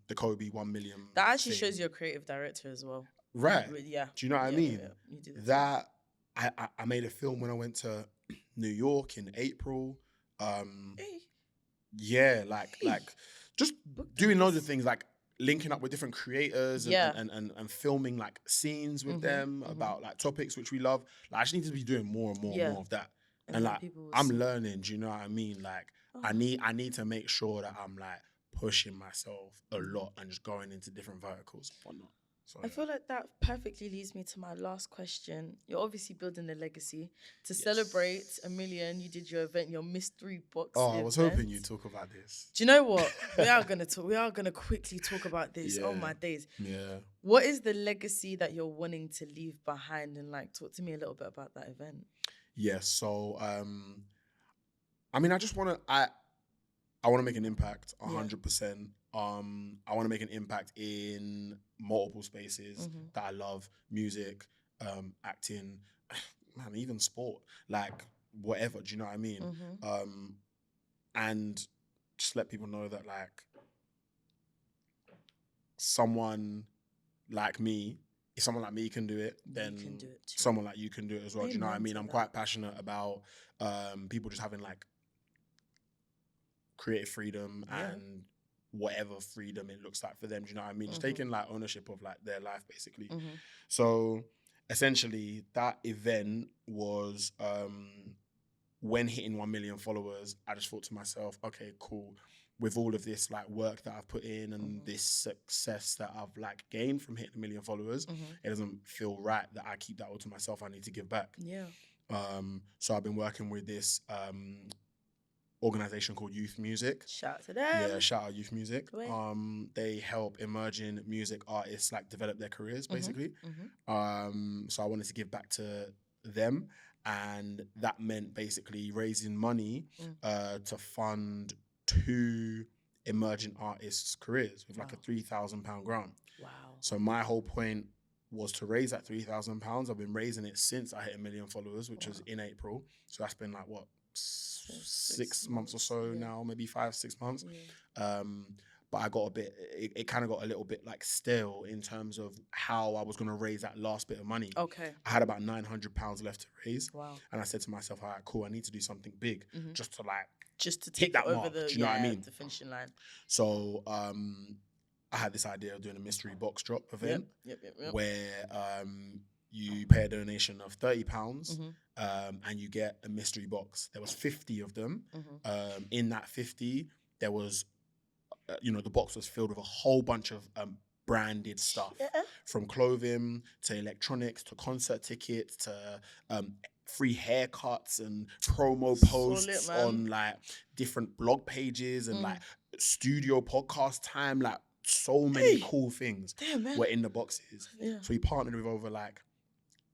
The Kobe 1 million. That actually shows you're a creative director as well. Right. Yeah. Do you know what I mean? Yeah. You do that I made a film when I went to New York in April. Yeah, like just doing loads of things like linking up with different creators and filming like scenes with them about like topics which we love. Like I just need to be doing more and more of that. And like I'm learning, do you know what I mean? Like I need to make sure that I'm like pushing myself a lot and just going into different verticals and whatnot. So, I feel like that perfectly leads me to my last question. You're obviously building a legacy. To celebrate 1 million, you did your event, your mystery box event. I was hoping you'd talk about this. Do you know what? We are gonna quickly talk about this. Oh my days. Yeah. What is the legacy that you're wanting to leave behind? And like talk to me a little bit about that event. Yes, so I mean I want to make an impact 100%. I want to make an impact in multiple spaces that I love: music, acting, man, even sport, like whatever. Do you know what I mean? Mm-hmm. And just let people know that like someone like me, if someone like me can do it, then can do it too. someone like you can do it as well. Do you know what I Amen mean? to I'm that. quite passionate about people just having like creative freedom and whatever freedom it looks like for them. Do you know what I mean? Just taking like ownership of like their life basically. So essentially that event was when hitting 1 million followers, I just thought to myself, okay, cool. With all of this like work that I've put in and this success that I've like gained from hitting 1 million followers, it doesn't feel right that I keep that all to myself. I need to give back. Yeah. So I've been working with this organization called Youth Music. Shout out to them. Yeah, shout out Youth Music. Great. They help emerging music artists like develop their careers basically. So I wanted to give back to them, and that meant basically raising money to fund 2 emerging artists' careers with like a £3,000 grant. Wow. So my whole point was to raise that £3,000. I've been raising it since I hit 1 million followers, which was in April. So that's been like what, 6 months or so now, maybe 5-6 months. But I got a bit, it kind of got a little bit like stale in terms of how I was going to raise that last bit of money. Okay. I had about £900 left to raise. Wow. And I said to myself, all right, cool, I need to do something big just to take hit that it over mark. the, do you know what I mean? the finishing line. So I had this idea of doing a mystery box drop event where you pay a donation of £30 and you get a mystery box. There was 50 of them. In that 50, there was, the box was filled with a whole bunch of branded stuff, from clothing to electronics to concert tickets to free haircuts and promo posts on like different blog pages and like studio podcast time. Like so many cool things were in the boxes. So we partnered with over like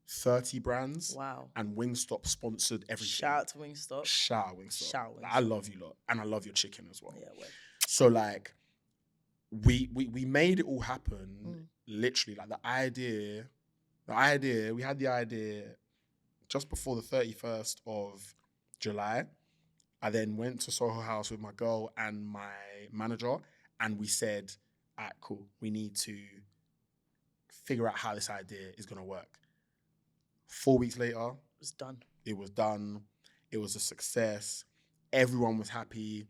30 brands. Wow. And Wingstop sponsored everything. Shout out to Wingstop. Shout out Wingstop. Like, I love you lot. And I love your chicken as well. Yeah, well. So like we made it all happen. Literally, like we had the idea just before the 31st of July. I then went to Soho House with my girl and my manager, and we said, all right, cool, we need to figure out how this idea is going to work. 4 weeks later, It was done. It was done. It was a success. Everyone was happy.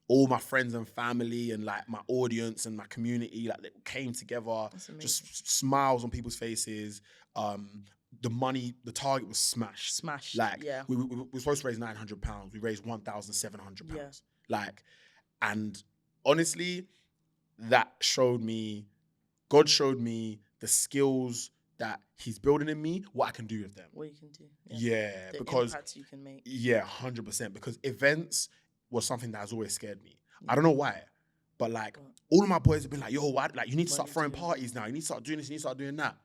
All my friends and family and like my audience and my community, like they came together. Just smiles on people's faces. The target was smashed. Smashed. Like we were supposed to raise £900. We raised £1,700. Yeah. Like, and honestly, that showed me, God showed me the skills that he's building in me, what I can do with them. What you can do. Yeah, the because impact you can make. Yeah, 100%. Because events was something that has always scared me. I don't know why, but like all of my boys have been like, yo, why? Like you need to start throwing parties now. You need to start doing this. You need to start doing that.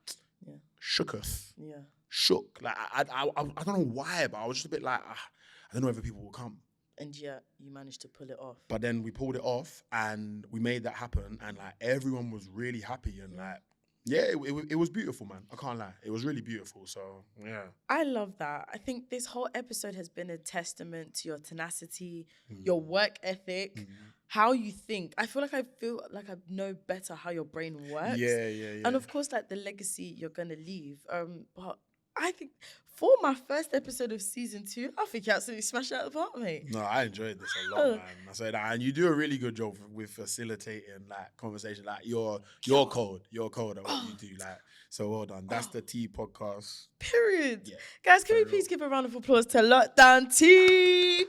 Yeah. Shooketh. Yeah. Shook. Like I don't know why, but I was just a bit like, I don't know if people will come. And yet you managed to pull it off. But then we pulled it off and we made that happen, and like everyone was really happy and like. Yeah, it was beautiful, man. I can't lie. It was really beautiful. So, yeah. I love that. I think this whole episode has been a testament to your tenacity, your work ethic, how you think. I feel like I know better how your brain works. Yeah. And of course, like the legacy you're going to leave. But I think for my first episode of season 2, I think you absolutely smashed it out of the park, mate. No, I enjoyed this a lot, man. I say that, and you do a really good job with facilitating like conversation. Like you're cold at what you do. Like, so well done. That's the Tee podcast. Period. Yeah. Guys, can we please give a round of applause to LockdownT?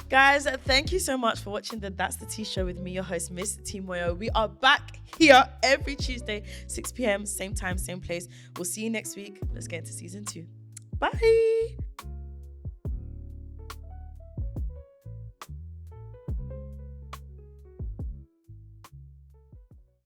Guys, thank you so much for watching the That's the Tee show with me, your host, Miss Tee Moyo. We are back here every Tuesday, 6 p.m, same time, same place. We'll see you next week. Let's get into season 2. Bye.